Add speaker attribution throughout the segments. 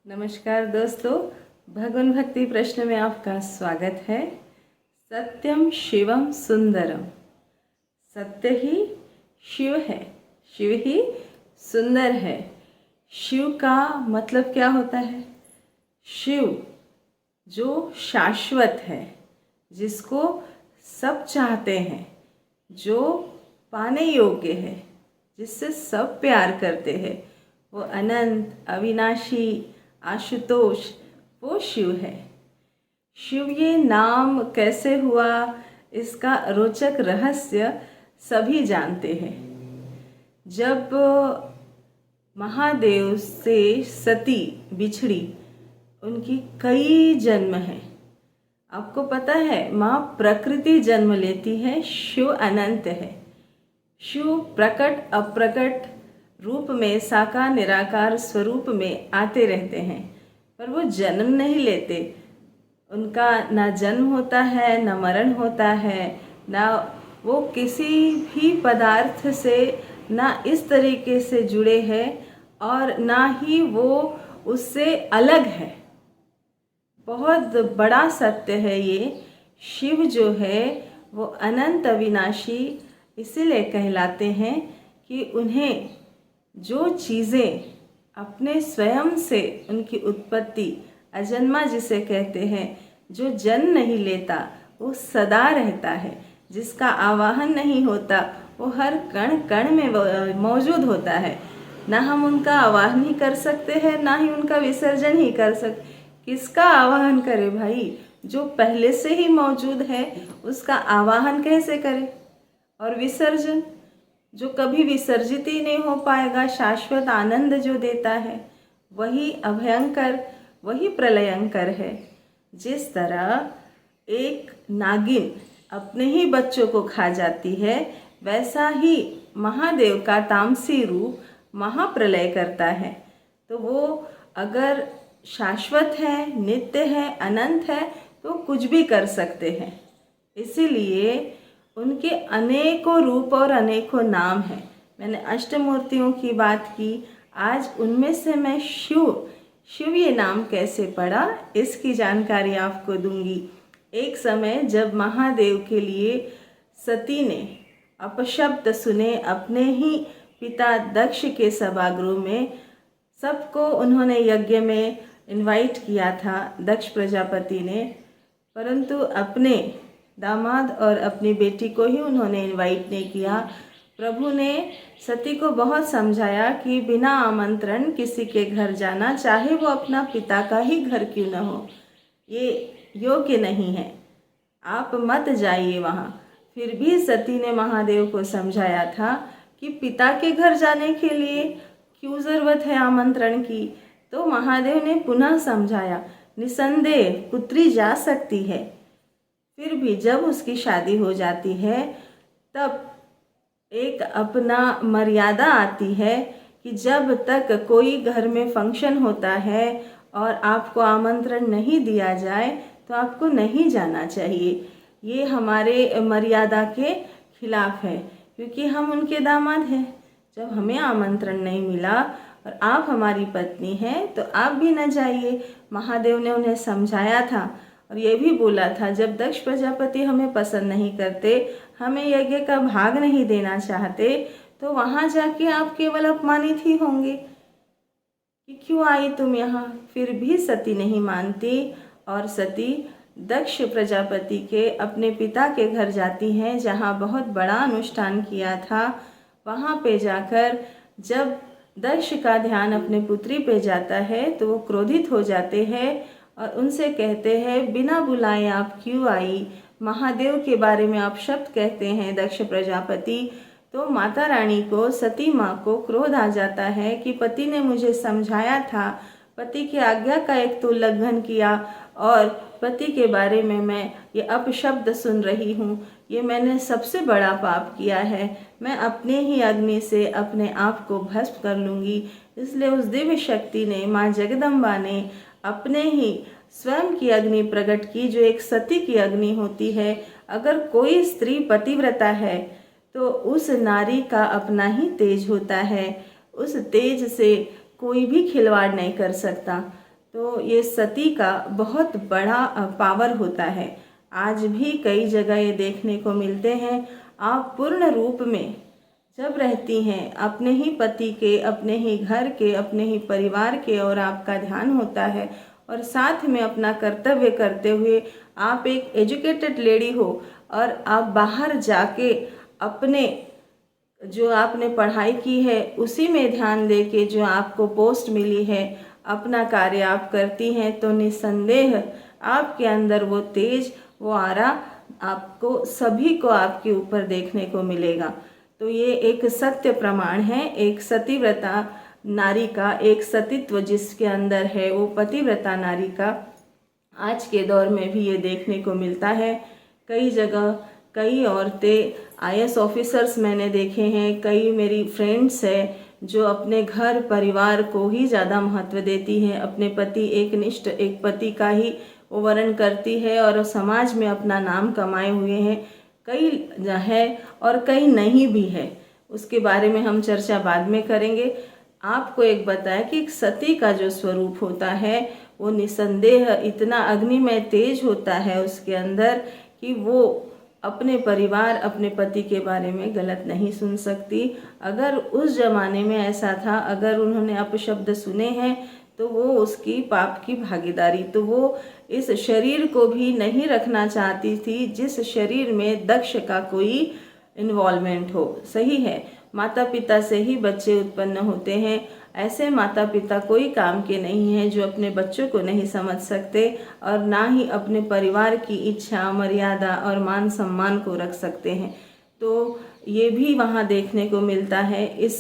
Speaker 1: नमस्कार दोस्तों, भगवान भक्ति प्रश्न में आपका स्वागत है। सत्यम शिवम सुंदरम। सत्य ही शिव है, शिव ही सुंदर है। शिव का मतलब क्या होता है? शिव जो शाश्वत है, जिसको सब चाहते हैं, जो पाने योग्य है, जिससे सब प्यार करते हैं, वो अनंत अविनाशी आशुतोष, वो शिव है। शिव ये नाम कैसे हुआ, इसका रोचक रहस्य सभी जानते हैं। जब महादेव से सती बिछड़ी, उनकी कई जन्म हैं। आपको पता है, माँ प्रकृति जन्म लेती है, शिव अनंत है। शिव प्रकट अप्रकट रूप में, साकार निराकार स्वरूप में आते रहते हैं, पर वो जन्म नहीं लेते। उनका ना जन्म होता है, ना मरण होता है, ना वो किसी भी पदार्थ से ना इस तरीके से जुड़े हैं, और ना ही वो उससे अलग है। बहुत बड़ा सत्य है ये। शिव जो है वो अनंत अविनाशी इसीलिए कहलाते हैं कि उन्हें जो चीज़ें अपने स्वयं से, उनकी उत्पत्ति अजन्मा जिसे कहते हैं, जो जन्म नहीं लेता वो सदा रहता है, जिसका आवाहन नहीं होता वो हर कण कण में मौजूद होता है। ना हम उनका आवाहन ही कर सकते हैं, ना ही उनका विसर्जन ही कर सकते। किसका आवाहन करे भाई? जो पहले से ही मौजूद है उसका आवाहन कैसे करे? और विसर्जन जो कभी विसर्जित ही नहीं हो पाएगा, शाश्वत आनंद जो देता है, वही अभयंकर, वही प्रलयंकर है। जिस तरह एक नागिन अपने ही बच्चों को खा जाती है, वैसा ही महादेव का तामसी रूप महाप्रलय करता है। तो वो अगर शाश्वत है, नित्य है, अनंत है, तो कुछ भी कर सकते हैं। इसीलिए उनके अनेकों रूप और अनेकों नाम हैं। मैंने अष्टमूर्तियों की बात की, आज उनमें से मैं शिव ये नाम कैसे पड़ा, इसकी जानकारी आपको दूंगी। एक समय जब महादेव के लिए सती ने अपशब्द सुने अपने ही पिता दक्ष के सभागृह में, सबको उन्होंने यज्ञ में इनवाइट किया था दक्ष प्रजापति ने, परंतु अपने दामाद और अपनी बेटी को ही उन्होंने इनवाइट नहीं किया। प्रभु ने सती को बहुत समझाया कि बिना आमंत्रण किसी के घर जाना, चाहे वो अपना पिता का ही घर क्यों न हो, ये योग्य नहीं है, आप मत जाइए वहाँ। फिर भी सती ने महादेव को समझाया था कि पिता के घर जाने के लिए क्यों ज़रूरत है आमंत्रण की। तो महादेव ने पुनः समझाया, निसंदेह पुत्री जा सकती है। फिर भी जब उसकी शादी हो जाती है, तब एक अपना मर्यादा आती है कि जब तक कोई घर में फंक्शन होता है और आपको आमंत्रण नहीं दिया जाए, तो आपको नहीं जाना चाहिए। ये हमारे मर्यादा के खिलाफ है, क्योंकि हम उनके दामाद हैं। जब हमें आमंत्रण नहीं मिला और आप हमारी पत्नी हैं, तो आप भी न जाइए। महादेव ने उन्हें समझाया था और ये भी बोला था, जब दक्ष प्रजापति हमें पसंद नहीं करते, हमें यज्ञ का भाग नहीं देना चाहते, तो वहाँ जाके आप केवल अपमानित ही होंगे कि क्यों आई तुम यहाँ। फिर भी सती नहीं मानती और सती दक्ष प्रजापति के अपने पिता के घर जाती हैं, जहाँ बहुत बड़ा अनुष्ठान किया था। वहाँ पे जाकर जब दक्ष का ध्यान अपने पुत्री पे जाता है, तो वो क्रोधित हो जाते हैं और उनसे कहते हैं, बिना बुलाए आप क्यों आई? महादेव के बारे में आप शब्द कहते हैं दक्ष प्रजापति। तो माता रानी को, सती माँ को क्रोध आ जाता है कि पति ने मुझे समझाया था, पति की आज्ञा का एक तो उल्लंघन किया, और पति के बारे में मैं ये अपशब्द सुन रही हूँ। ये मैंने सबसे बड़ा पाप किया है। मैं अपने ही अग्नि से अपने आप को भस्म कर लूँगी। इसलिए उस दिव्य शक्ति ने, माँ जगदम्बा ने अपने ही स्वयं की अग्नि प्रकट की, जो एक सती की अग्नि होती है। अगर कोई स्त्री पतिव्रता है, तो उस नारी का अपना ही तेज होता है। उस तेज से कोई भी खिलवाड़ नहीं कर सकता। तो ये सती का बहुत बड़ा पावर होता है। आज भी कई जगह ये देखने को मिलते हैं। आप पूर्ण रूप में जब रहती हैं, अपने ही पति के, अपने ही घर के, अपने ही परिवार के, और आपका ध्यान होता है और साथ में अपना कर्तव्य करते हुए आप एक एजुकेटेड लेडी हो और आप बाहर जाके अपने जो आपने पढ़ाई की है उसी में ध्यान दे के जो आपको पोस्ट मिली है, अपना कार्य आप करती हैं, तो निस्संदेह आपके अंदर वो तेज, वो आरा आपको, सभी को आपके ऊपर देखने को मिलेगा। तो ये एक सत्य प्रमाण है, एक सतीव्रता नारी का एक सतीत्व जिसके अंदर है, वो पतिव्रता नारी का आज के दौर में भी ये देखने को मिलता है। कई जगह कई औरतें आईएएस ऑफिसर्स मैंने देखे हैं, कई मेरी फ्रेंड्स हैं जो अपने घर परिवार को ही ज़्यादा महत्व देती हैं, अपने पति, एक निष्ठ एक पति का ही वो वर्ण करती है और समाज में अपना नाम कमाए हुए हैं। कई है और कई नहीं भी है, उसके बारे में हम चर्चा बाद में करेंगे। आपको एक बताया कि एक सती का जो स्वरूप होता है वो निसंदेह इतना अग्निमय तेज होता है उसके अंदर कि वो अपने परिवार, अपने पति के बारे में गलत नहीं सुन सकती। अगर उस जमाने में ऐसा था, अगर उन्होंने अपशब्द सुने हैं तो वो उसकी पाप की भागीदारी, तो वो इस शरीर को भी नहीं रखना चाहती थी जिस शरीर में दक्ष का कोई इन्वॉल्वमेंट हो। सही है, माता पिता से ही बच्चे उत्पन्न होते हैं। ऐसे माता पिता कोई काम के नहीं हैं जो अपने बच्चों को नहीं समझ सकते और ना ही अपने परिवार की इच्छा, मर्यादा और मान सम्मान को रख सकते हैं। तो ये भी वहाँ देखने को मिलता है। इस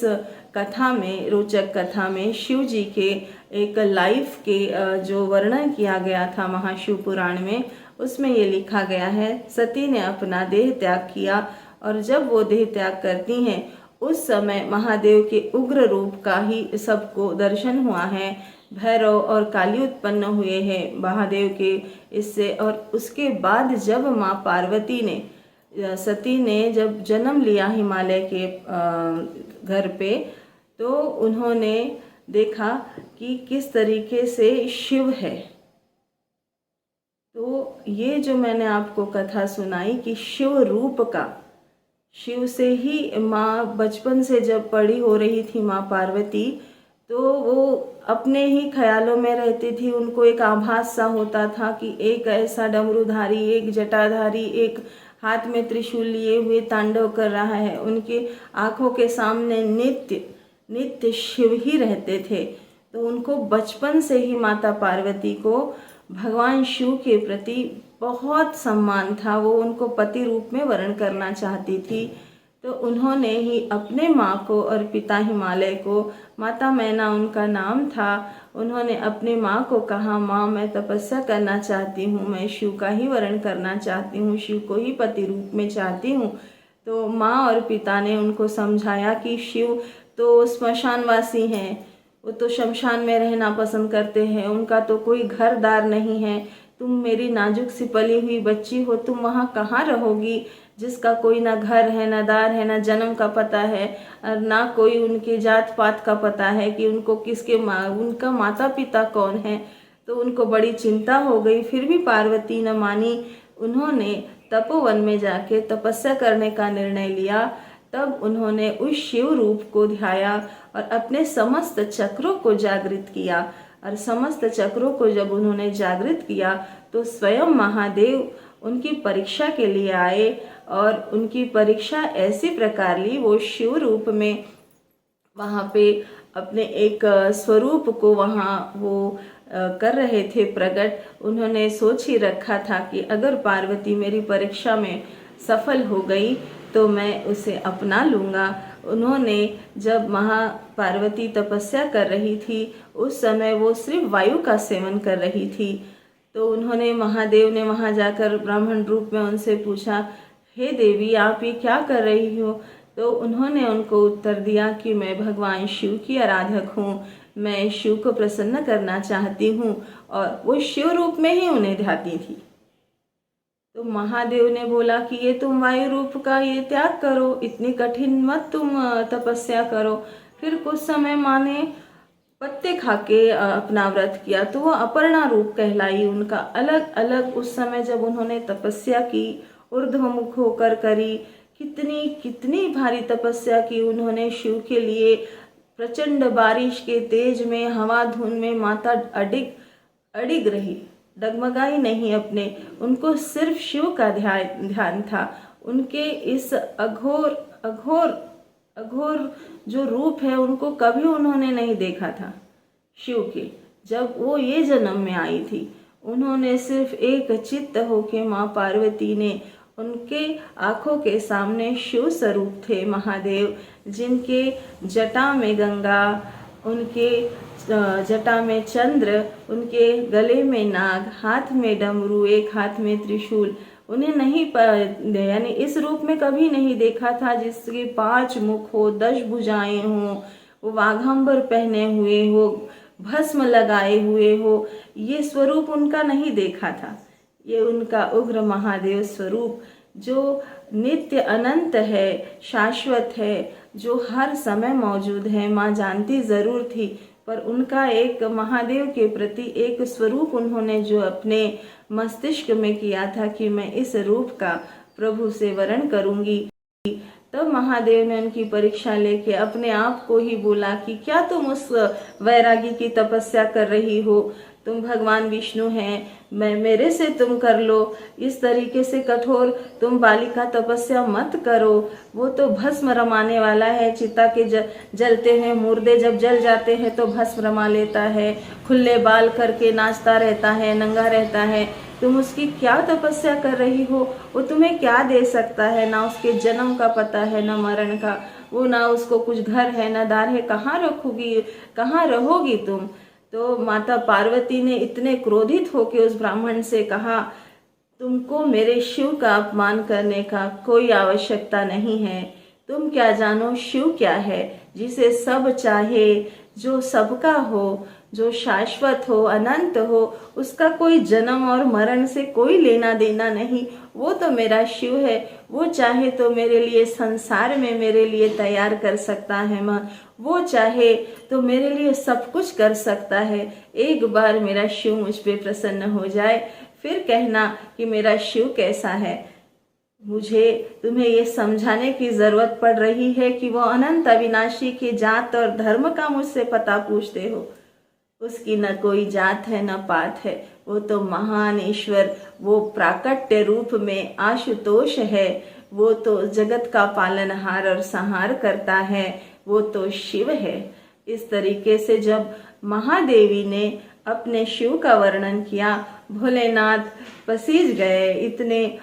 Speaker 1: कथा में, रोचक कथा में शिव जी के एक लाइफ के जो वर्णन किया गया था महाशिव पुराण में, उसमें ये लिखा गया है, सती ने अपना देह त्याग किया और जब वो देह त्याग करती हैं उस समय महादेव के उग्र रूप का ही सबको दर्शन हुआ है। भैरव और काली उत्पन्न हुए हैं महादेव के इससे। और उसके बाद जब माँ पार्वती ने, सती ने जब जन्म लिया हिमालय के घर पे, तो उन्होंने देखा कि किस तरीके से शिव है। तो ये जो मैंने आपको कथा सुनाई कि शिव रूप का, शिव से ही माँ बचपन से जब बड़ी हो रही थी माँ पार्वती, तो वो अपने ही ख्यालों में रहती थी। उनको एक आभास सा होता था कि एक ऐसा डमरूधारी, एक जटाधारी, एक हाथ में त्रिशूल लिए हुए तांडव कर रहा है। उनके आंखों के सामने नित्य नित्य शिव ही रहते थे। तो उनको बचपन से ही माता पार्वती को भगवान शिव के प्रति बहुत सम्मान था। वो उनको पति रूप में वर्ण करना चाहती थी। तो उन्होंने ही अपने माँ को और पिता हिमालय को, माता मैना उनका नाम था, उन्होंने अपने माँ को कहा, माँ मैं तपस्या करना चाहती हूँ, मैं शिव का ही वर्ण करना चाहती हूँ, शिव को ही पति रूप में चाहती हूँ। तो माँ और पिता ने उनको समझाया कि शिव तो स्मशानवासी हैं, वो तो शमशान में रहना पसंद करते हैं, उनका तो कोई घर दार नहीं है। तुम मेरी नाजुक सी पली हुई बच्ची हो, तुम वहाँ कहाँ रहोगी जिसका कोई ना घर है, ना दार है, ना जन्म का पता है, और ना कोई उनके जात पात का पता है कि उनको किसके उनका माता पिता कौन है। तो उनको बड़ी चिंता हो गई। फिर भी पार्वती न मानी। उन्होंने तपोवन में जाके तपस्या करने का निर्णय लिया। तब उन्होंने उस शिव रूप को ध्याया और अपने समस्त चक्रों को जागृत किया। और समस्त चक्रों को जब उन्होंने जागृत किया तो स्वयं महादेव उनकी परीक्षा के लिए आए और उनकी परीक्षा ऐसी प्रकार ली, वो शिव रूप में वहाँ पे अपने एक स्वरूप को वहाँ वो कर रहे थे प्रकट। उन्होंने सोच ही रखा था कि अगर पार्वती मेरी परीक्षा में सफल हो गई तो मैं उसे अपना लूँगा। उन्होंने जब पार्वती तपस्या कर रही थी उस समय वो सिर्फ वायु का सेवन कर रही थी। तो उन्होंने, महादेव ने वहाँ जाकर ब्राह्मण रूप में उनसे पूछा, हे देवी आप ये क्या कर रही हो? तो उन्होंने उनको उत्तर दिया कि मैं भगवान शिव की आराधक हूँ, मैं शिव को प्रसन्न करना चाहती हूँ। और वो शिव रूप में ही उन्हें ध्याती थी। तो महादेव ने बोला कि ये तुम वायु रूप का ये त्याग करो, इतनी कठिन मत तुम तपस्या करो। फिर कुछ समय माँ ने पत्ते खा के अपना व्रत किया, तो वो अपर्णा रूप कहलाई। उनका अलग अलग उस समय जब उन्होंने तपस्या की, ऊर्ध्वमुख होकर करी, कितनी कितनी भारी तपस्या की उन्होंने शिव के लिए। प्रचंड बारिश के तेज में, हवा धुंध में माता अडिग अडिग रही, डगमगाई नहीं अपने। उनको सिर्फ शिव का ध्यान था। उनके इस अघोर अघोर अघोर जो रूप है, उनको कभी उन्होंने नहीं देखा था शिव के। जब वो ये जन्म में आई थी, उन्होंने सिर्फ एक चित्त होके, माँ पार्वती ने, उनके आंखों के सामने शिव स्वरूप थे महादेव, जिनके जटा में गंगा, उनके जटा में चंद्र, उनके गले में नाग, हाथ में डमरू, एक हाथ में त्रिशूल। उन्हें नहीं यानी इस रूप में कभी नहीं देखा था, जिसके 5 मुख हो, 10 भुजाएं हो, वो वाघंबर पहने हुए हो, भस्म लगाए हुए हो। ये स्वरूप उनका नहीं देखा था। ये उनका उग्र महादेव स्वरूप जो नित्य अनंत है, शाश्वत है, जो हर समय मौजूद है। माँ जानती जरूर थी, पर उनका एक महादेव के प्रति एक स्वरूप उन्होंने जो अपने मस्तिष्क में किया था कि मैं इस रूप का प्रभु से वर्ण करूंगी। तब महादेव ने उनकी परीक्षा लेके अपने आप को ही बोला कि क्या तुम उस वैरागी की तपस्या कर रही हो? तुम भगवान विष्णु हैं, मैं मेरे से तुम कर लो। इस तरीके से कठोर तुम बालिका तपस्या मत करो। वो तो भस्म रमाने वाला है। चिता के जलते हैं मुर्दे जब जल जाते हैं तो भस्म रमा लेता है, खुले बाल करके नाचता रहता है, नंगा रहता है। तुम उसकी क्या तपस्या कर रही हो? वो तुम्हें क्या दे सकता है? ना उसके जन्म का पता है, ना मरण का। वो ना उसको कुछ घर है, ना दार है। कहाँ रखोगी, कहाँ रहोगी तुम? तो माता पार्वती ने इतने क्रोधित होकर उस ब्राह्मण से कहा, तुमको मेरे शिव का अपमान करने का कोई आवश्यकता नहीं है। तुम क्या जानो शिव क्या है, जिसे सब चाहे, जो सबका हो, जो शाश्वत हो, अनंत हो। उसका कोई जन्म और मरण से कोई लेना देना नहीं। वो तो मेरा शिव है। वो चाहे तो मेरे लिए संसार में मेरे लिए तैयार कर सकता है माँ। वो चाहे तो मेरे लिए सब कुछ कर सकता है। एक बार मेरा शिव मुझ पे प्रसन्न हो जाए, फिर कहना कि मेरा शिव कैसा है। मुझे तुम्हें ये समझाने की जरूरत पड़ रही है कि वो अनंत अविनाशी की जात और धर्म का मुझसे पता पूछते हो। उसकी न कोई जात है, न पात है। वो तो महान ईश्वर, वो प्राकट्य रूप में आशुतोष है। वो तो जगत का पालनहार और संहार करता है। वो तो शिव है। इस तरीके से जब महादेवी ने अपने शिव का वर्णन किया, भोलेनाथ पसीज गए। इतने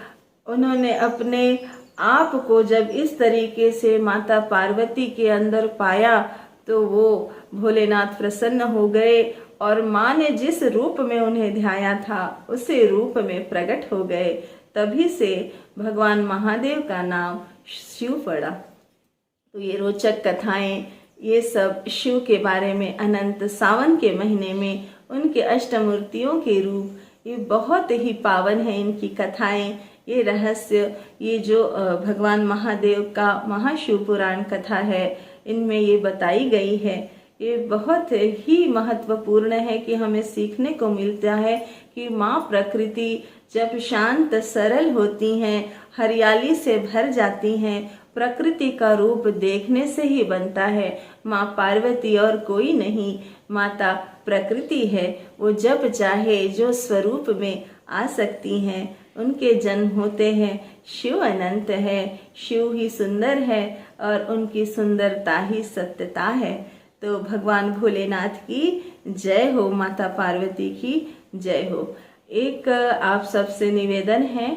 Speaker 1: उन्होंने अपने आप को जब इस तरीके से माता पार्वती के अंदर पाया, तो वो भोलेनाथ प्रसन्न हो गए और माँ ने जिस रूप में उन्हें ध्याया था, उसी रूप में प्रकट हो गए। तभी से भगवान महादेव का नाम शिव पड़ा। तो ये रोचक कथाएं, ये सब शिव के बारे में, अनंत सावन के महीने में उनके अष्टमूर्तियों के रूप, ये बहुत ही पावन है इनकी कथाएं। ये रहस्य, ये जो भगवान महादेव का महाशिव पुराण कथा है, इनमें ये बताई गई है। ये बहुत ही महत्वपूर्ण है कि हमें सीखने को मिलता है कि माँ प्रकृति जब शांत सरल होती हैं, हरियाली से भर जाती हैं, प्रकृति का रूप देखने से ही बनता है। माँ पार्वती और कोई नहीं, माता प्रकृति है। वो जब चाहे जो स्वरूप में आ सकती हैं। उनके जन्म होते हैं। शिव अनंत है, शिव ही सुंदर है और उनकी सुंदरता ही सत्यता है। तो भगवान भोलेनाथ की जय हो, माता पार्वती की जय हो। एक आप सबसे निवेदन है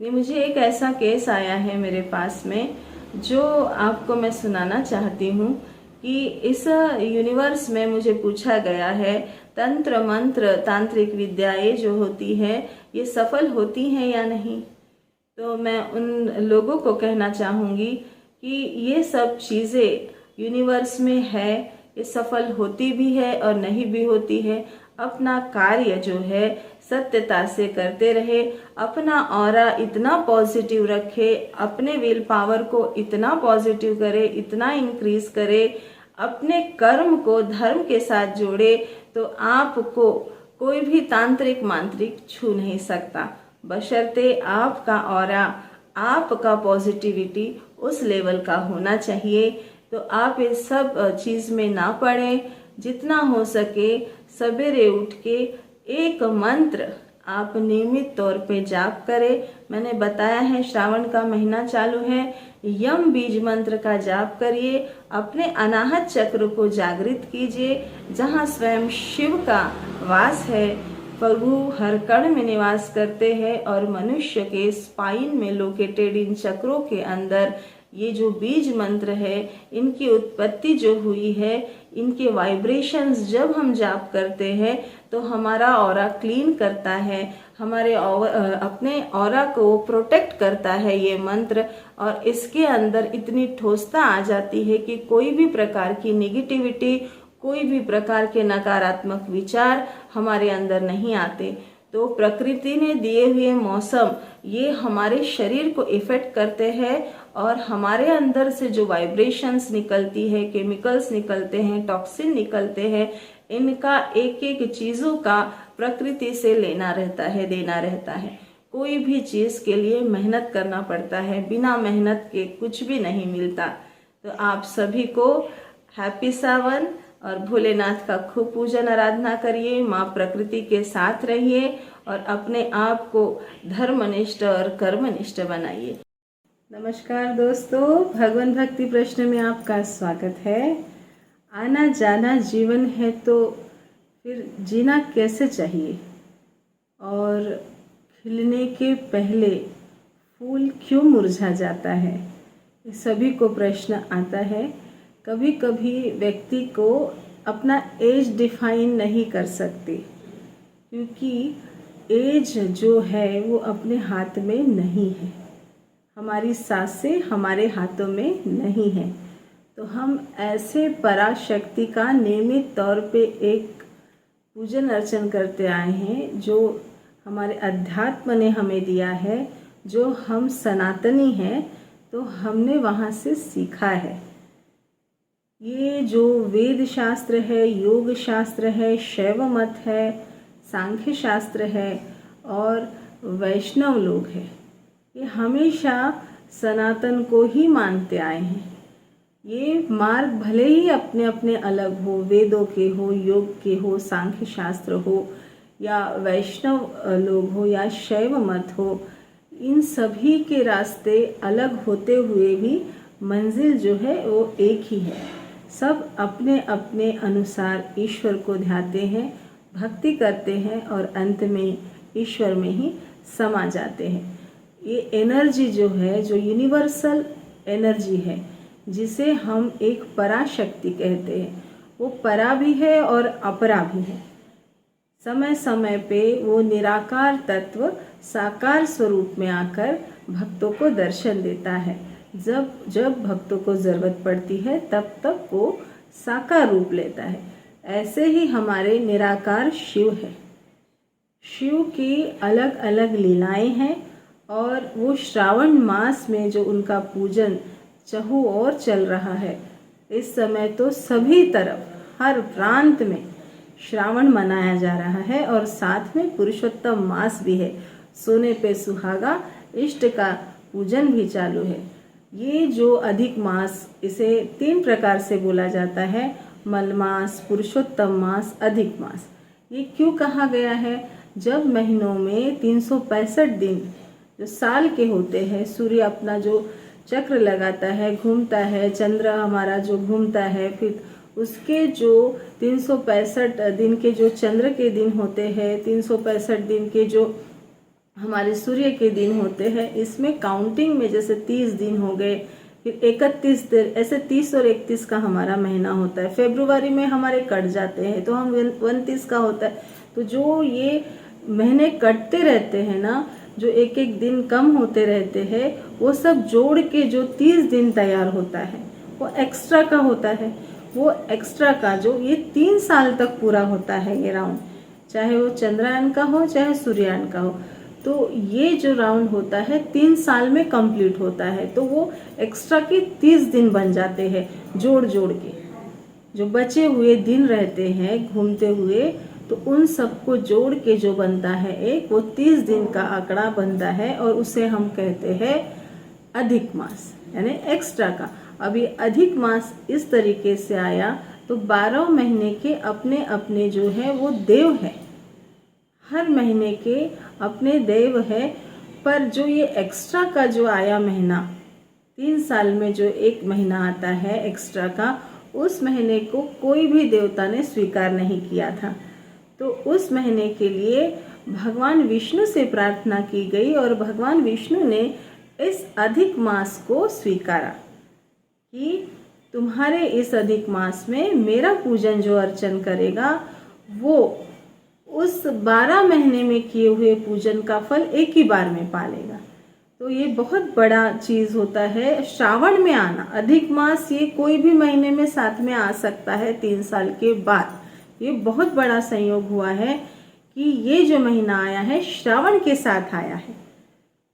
Speaker 1: कि मुझे एक ऐसा केस आया है मेरे पास में, जो आपको मैं सुनाना चाहती हूँ कि इस यूनिवर्स में मुझे पूछा गया है, तंत्र मंत्र तांत्रिक विद्याएं जो होती है, ये सफल होती हैं या नहीं। तो मैं उन लोगों को कहना चाहूँगी कि ये सब चीज़ें यूनिवर्स में है, ये सफल होती भी है और नहीं भी होती है। अपना कार्य जो है सत्यता से करते रहे, अपना ऑरा इतना पॉजिटिव रखे, अपने विल पावर को इतना पॉजिटिव करे, इतना इंक्रीज करे, अपने कर्म को धर्म के साथ जोड़े तो आपको कोई भी तांत्रिक मांत्रिक छू नहीं सकता, बशर्ते आपका ऑरा, आपका पॉजिटिविटी उस लेवल का होना चाहिए। तो आप इस सब चीज़ में ना पड़े। जितना हो सके सवेरे उठ के एक मंत्र आप नियमित तौर पे जाप करें। मैंने बताया है श्रावण का महीना चालू है, यम बीज मंत्र का जाप करिए, अपने अनाहत चक्र को जागृत कीजिए, जहाँ स्वयं शिव का वास है। प्रभु हर कण में निवास करते हैं और मनुष्य के स्पाइन में लोकेटेड इन चक्रों के अंदर ये जो बीज मंत्र है, इनकी उत्पत्ति जो हुई है, इनके वाइब्रेशंस जब हम जाप करते हैं तो हमारा ऑरा क्लीन करता है, हमारे अपने ऑरा को प्रोटेक्ट करता है ये मंत्र। और इसके अंदर इतनी ठोसता आ जाती है कि कोई भी प्रकार की नेगेटिविटी, कोई भी प्रकार के नकारात्मक विचार हमारे अंदर नहीं आते। तो प्रकृति ने दिए हुए मौसम ये हमारे शरीर को इफेक्ट करते हैं और हमारे अंदर से जो वाइब्रेशंस निकलती है, केमिकल्स निकलते हैं, टॉक्सिन निकलते हैं, इनका एक एक चीज़ों का प्रकृति से लेना रहता है, देना रहता है। कोई भी चीज़ के लिए मेहनत करना पड़ता है, बिना मेहनत के कुछ भी नहीं मिलता। तो आप सभी को हैप्पी सावन और भोलेनाथ का खूब पूजन आराधना करिए, माँ प्रकृति के साथ रहिए और अपने आप को धर्मनिष्ठ और कर्मनिष्ठ बनाइए। नमस्कार दोस्तों, भगवान भक्ति प्रश्न में आपका स्वागत है। आना जाना जीवन है तो फिर जीना कैसे चाहिए, और खिलने के पहले फूल क्यों मुरझा जाता है, सभी को प्रश्न आता है। कभी कभी व्यक्ति को अपना एज डिफाइन नहीं कर सकते, क्योंकि एज जो है वो अपने हाथ में नहीं है, हमारी सांसें हमारे हाथों में नहीं है। तो हम ऐसे पराशक्ति का नियमित तौर पे एक पूजन अर्चन करते आए हैं, जो हमारे अध्यात्म ने हमें दिया है, जो हम सनातनी हैं, तो हमने वहाँ से सीखा है। ये जो वेद शास्त्र है, योग शास्त्र है, शैव मत है, सांख्य शास्त्र है और वैष्णव लोग हैं, ये हमेशा सनातन को ही मानते आए हैं। ये मार्ग भले ही अपने अपने अलग हो, वेदों के हो, योग के हो, सांख्य शास्त्र हो, या वैष्णव लोग हो, या शैव मत हो, इन सभी के रास्ते अलग होते हुए भी मंजिल जो है वो एक ही है। सब अपने अपने अनुसार ईश्वर को ध्याते हैं, भक्ति करते हैं और अंत में ईश्वर में ही समा जाते हैं। ये एनर्जी जो है, जो यूनिवर्सल एनर्जी है, जिसे हम एक पराशक्ति कहते हैं, वो परा भी है और अपरा भी है। समय समय पे वो निराकार तत्व साकार स्वरूप में आकर भक्तों को दर्शन देता है। जब जब भक्तों को ज़रूरत पड़ती है तब तब वो साकार रूप लेता है। ऐसे ही हमारे निराकार शिव है। शिव की अलग अलग लीलाएं हैं और वो श्रावण मास में जो उनका पूजन चहु और चल रहा है, इस समय तो सभी तरफ हर प्रांत में श्रावण मनाया जा रहा है और साथ में पुरुषोत्तम मास भी है। सोने पे सुहागा इष्ट का पूजन भी चालू है। ये जो अधिक मास, इसे 3 प्रकार से बोला जाता है, मलमास, पुरुषोत्तम मास, अधिक मास। ये क्यों कहा गया है? जब महीनों में 365 दिन जो साल के होते हैं, सूर्य अपना जो चक्र लगाता है, घूमता है, चंद्र हमारा जो घूमता है, फिर उसके जो 365 दिन के जो चंद्र के दिन होते हैं, 365 दिन के जो हमारे सूर्य के दिन होते हैं, इसमें काउंटिंग में जैसे 30 दिन हो गए, फिर 31 दिन, ऐसे 30 और 31 का हमारा महीना होता है। फरवरी में हमारे कट जाते हैं तो हम 29 का होता है। तो जो ये महीने कटते रहते हैं ना, जो एक एक दिन कम होते रहते हैं, वो सब जोड़ के जो 30 दिन तैयार होता है, वो एक्स्ट्रा का होता है। वो एक्स्ट्रा का जो ये 3 साल तक पूरा होता है ये राउंड, चाहे वो चंद्रायन का हो चाहे सूर्यायन का हो। तो ये जो राउंड होता है 3 साल में कंप्लीट होता है। तो वो एक्स्ट्रा के 30 दिन बन जाते हैं जोड़ जोड़ के। जो बचे हुए दिन रहते हैं घूमते हुए, तो उन सबको जोड़ के जो बनता है एक, वो 30 दिन का आंकड़ा बनता है और उसे हम कहते हैं अधिक मास, यानी एक्स्ट्रा का। अभी अधिक मास इस तरीके से आया तो 12 महीने के अपने अपने जो है वो देव है, हर महीने के अपने देव है। पर जो ये एक्स्ट्रा का जो आया महीना, 3 साल में जो एक महीना आता है एक्स्ट्रा का, उस महीने को कोई भी देवता ने स्वीकार नहीं किया था। तो उस महीने के लिए भगवान विष्णु से प्रार्थना की गई और भगवान विष्णु ने इस अधिक मास को स्वीकारा कि तुम्हारे इस अधिक मास में मेरा पूजन जो अर्चन करेगा वो उस 12 महीने में किए हुए पूजन का फल एक ही बार में पालेगा। तो ये बहुत बड़ा चीज़ होता है श्रावण में आना। अधिक मास ये कोई भी महीने में साथ में आ सकता है 3 साल के बाद। ये बहुत बड़ा संयोग हुआ है कि ये जो महीना आया है श्रावण के साथ आया है।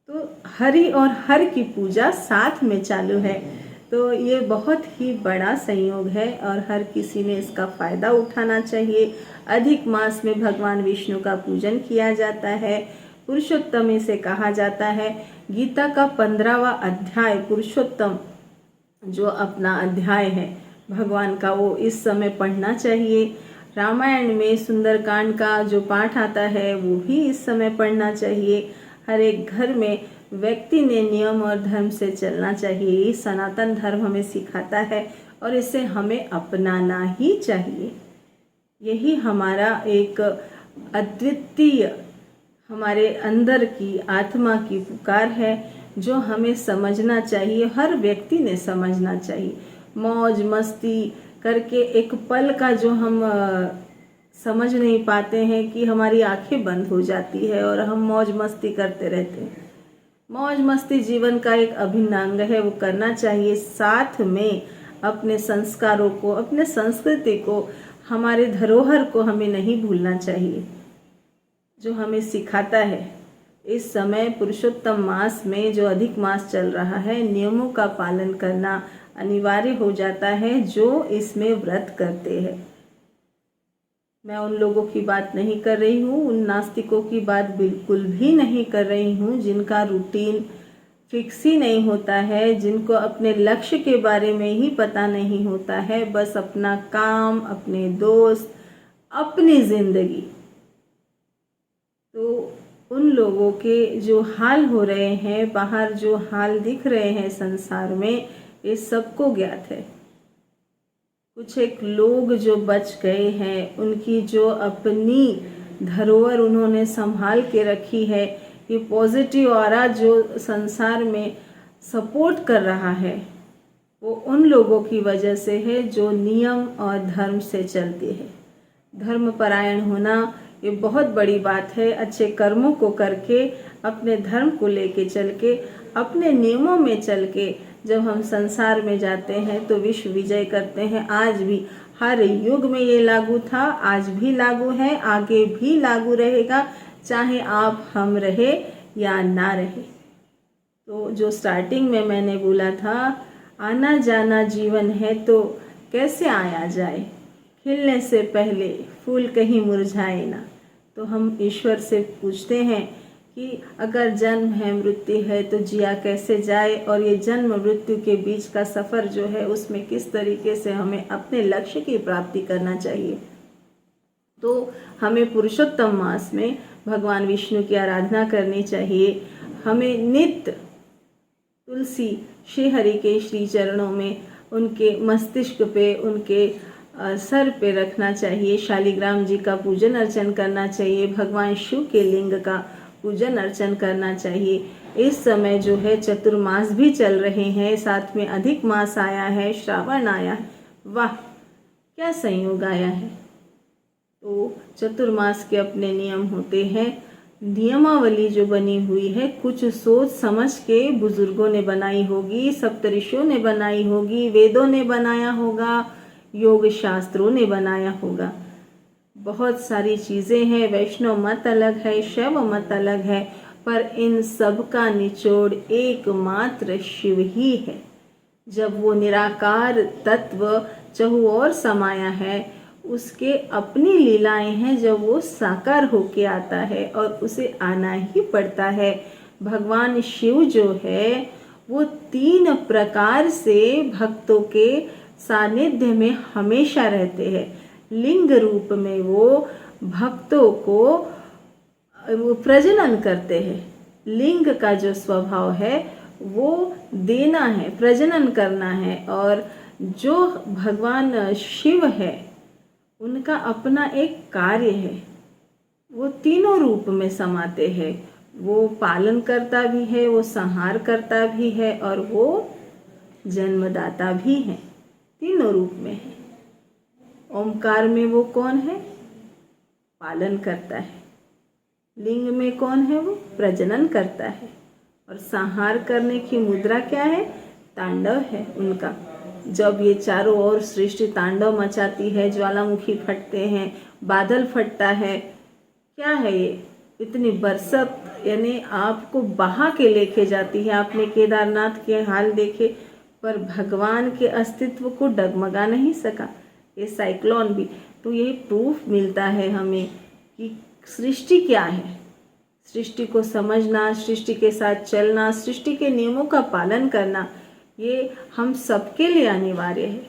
Speaker 1: तो हरि और हर की पूजा साथ में चालू है। तो ये बहुत ही बड़ा संयोग है और हर किसी ने इसका फ़ायदा उठाना चाहिए। अधिक मास में भगवान विष्णु का पूजन किया जाता है। पुरुषोत्तम इसे कहा जाता है। गीता का 15वां अध्याय पुरुषोत्तम जो अपना अध्याय है भगवान का, वो इस समय पढ़ना चाहिए। रामायण में सुंदरकांड का जो पाठ आता है वो भी इस समय पढ़ना चाहिए। हर एक घर में व्यक्ति ने नियम और धर्म से चलना चाहिए। ये सनातन धर्म हमें सिखाता है और इसे हमें अपनाना ही चाहिए। यही हमारा एक अद्वितीय हमारे अंदर की आत्मा की पुकार है जो हमें समझना चाहिए, हर व्यक्ति ने समझना चाहिए। मौज मस्ती करके एक पल का जो हम समझ नहीं पाते हैं कि हमारी आंखें बंद हो जाती है और हम मौज मस्ती करते रहते हैं। मौज मस्ती जीवन का एक अभिन्न अंग है, वो करना चाहिए। साथ में अपने संस्कारों को, अपने संस्कृति को, हमारे धरोहर को हमें नहीं भूलना चाहिए जो हमें सिखाता है। इस समय पुरुषोत्तम मास में जो अधिक मास चल रहा है, नियमों का पालन करना अनिवार्य हो जाता है जो इसमें व्रत करते हैं। मैं उन लोगों की बात नहीं कर रही हूँ, उन नास्तिकों की बात बिल्कुल भी नहीं कर रही हूँ जिनका रूटीन फिक्स ही नहीं होता है, जिनको अपने लक्ष्य के बारे में ही पता नहीं होता है, बस अपना काम, अपने दोस्त, अपनी जिंदगी। तो उन लोगों के जो हाल हो रहे हैं, बाहर जो हाल दिख रहे हैं संसार में, ये सबको ज्ञात है। कुछ एक लोग जो बच गए हैं, उनकी जो अपनी धरोहर उन्होंने संभाल के रखी है, ये पॉजिटिव ऑरा जो संसार में सपोर्ट कर रहा है, वो उन लोगों की वजह से है जो नियम और धर्म से चलते हैं। धर्मपरायण होना ये बहुत बड़ी बात है। अच्छे कर्मों को करके, अपने धर्म को लेके चल के, अपने नियमों में चल के जब हम संसार में जाते हैं तो विश्व विजय करते हैं। आज भी हर युग में ये लागू था, आज भी लागू है, आगे भी लागू रहेगा, चाहे आप हम रहे या ना रहे। तो जो स्टार्टिंग में मैंने बोला था, आना जाना जीवन है तो कैसे आया जाए, खिलने से पहले फूल कहीं मुरझाए ना। तो हम ईश्वर से पूछते हैं कि अगर जन्म है, मृत्यु है, तो जिया कैसे जाए, और ये जन्म मृत्यु के बीच का सफ़र जो है उसमें किस तरीके से हमें अपने लक्ष्य की प्राप्ति करना चाहिए। तो हमें पुरुषोत्तम मास में भगवान विष्णु की आराधना करनी चाहिए। हमें नित्य तुलसी श्री हरि के श्री चरणों में, उनके मस्तिष्क पे, उनके सर पे रखना चाहिए। शालिग्राम जी का पूजन अर्चन करना चाहिए। भगवान शिव के लिंग का पूजन अर्चन करना चाहिए। इस समय जो है चतुर्मास भी चल रहे हैं, साथ में अधिक मास आया है, श्रावण आया है। वाह, क्या संयोग आया है। तो चतुर्मास के अपने नियम होते हैं। नियमावली जो बनी हुई है कुछ सोच समझ के बुजुर्गों ने बनाई होगी, सप्तऋषियों ने बनाई होगी, वेदों ने बनाया होगा, योग शास्त्रों ने बनाया होगा। बहुत सारी चीज़ें हैं। वैष्णव मत अलग है, शैव मत अलग है, पर इन सब का निचोड़ एकमात्र शिव ही है। जब वो निराकार तत्व चहुओर समाया है, उसके अपनी लीलाएं हैं जब वो साकार होके आता है और उसे आना ही पड़ता है। भगवान शिव जो है वो 3 प्रकार से भक्तों के सानिध्य में हमेशा रहते हैं। लिंग रूप में वो भक्तों को वो प्रजनन करते हैं। लिंग का जो स्वभाव है वो देना है, प्रजनन करना है। और जो भगवान शिव है उनका अपना एक कार्य है, वो तीनों रूप में समाते हैं। वो पालन करता भी है, वो संहार करता भी है और वो जन्मदाता भी है, तीनों रूप में है। ओमकार में वो कौन है? पालन करता है। लिंग में कौन है? वो प्रजनन करता है। और संहार करने की मुद्रा क्या है? तांडव है उनका। जब ये चारों ओर सृष्टि तांडव मचाती है, ज्वालामुखी फटते हैं, बादल फटता है, क्या है ये? इतनी बरसत, यानी आपको बहा के लेके जाती है। आपने केदारनाथ के हाल देखे, पर भगवान के अस्तित्व को डगमगा नहीं सका ये साइक्लोन भी। तो ये प्रूफ मिलता है हमें कि सृष्टि क्या है। सृष्टि को समझना, सृष्टि के साथ चलना, सृष्टि के नियमों का पालन करना, ये हम सबके लिए अनिवार्य है।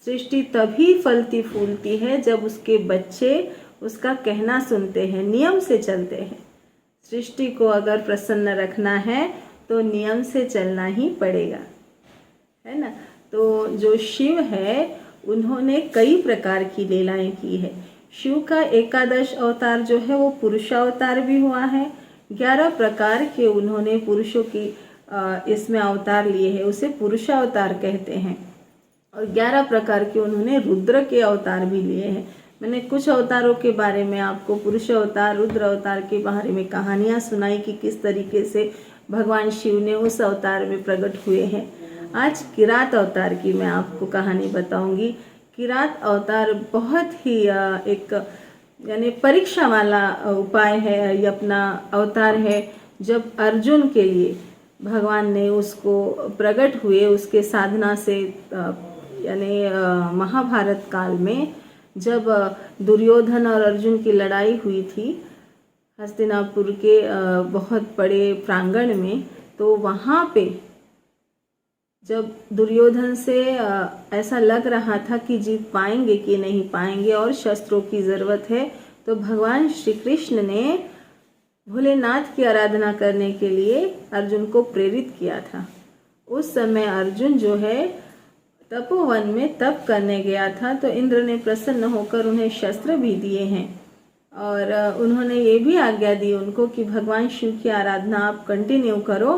Speaker 1: सृष्टि तभी फलती फूलती है जब उसके बच्चे उसका कहना सुनते हैं, नियम से चलते हैं। सृष्टि को अगर प्रसन्न रखना है तो नियम से चलना ही पड़ेगा, है ना। तो जो शिव है उन्होंने कई प्रकार की लीलाएं की है। शिव का 11 अवतार जो है वो पुरुषावतार भी हुआ है। 11 प्रकार के उन्होंने पुरुषों की इसमें अवतार लिए हैं, उसे पुरुषावतार कहते हैं। और 11 प्रकार के उन्होंने रुद्र के अवतार भी लिए हैं। मैंने कुछ अवतारों के बारे में आपको, पुरुष अवतार, रुद्र अवतार के बारे में कहानियाँ सुनाई कि किस तरीके से भगवान शिव ने उस अवतार में प्रकट हुए हैं। आज किरात अवतार की मैं आपको कहानी बताऊंगी। किरात अवतार बहुत ही एक यानी परीक्षा वाला उपाय है, ये अपना अवतार है। जब अर्जुन के लिए भगवान ने उसको प्रकट हुए, उसके साधना से, यानी महाभारत काल में जब दुर्योधन और अर्जुन की लड़ाई हुई थी हस्तिनापुर के बहुत बड़े प्रांगण में, तो वहाँ पे जब दुर्योधन से ऐसा लग रहा था कि जीत पाएंगे कि नहीं पाएंगे और शस्त्रों की ज़रूरत है, तो भगवान श्री कृष्ण ने भोलेनाथ की आराधना करने के लिए अर्जुन को प्रेरित किया था। उस समय अर्जुन जो है तपोवन में तप करने गया था, तो इंद्र ने प्रसन्न होकर उन्हें शस्त्र भी दिए हैं और उन्होंने ये भी आज्ञा दी उनको कि भगवान शिव की आराधना आप कंटिन्यू करो।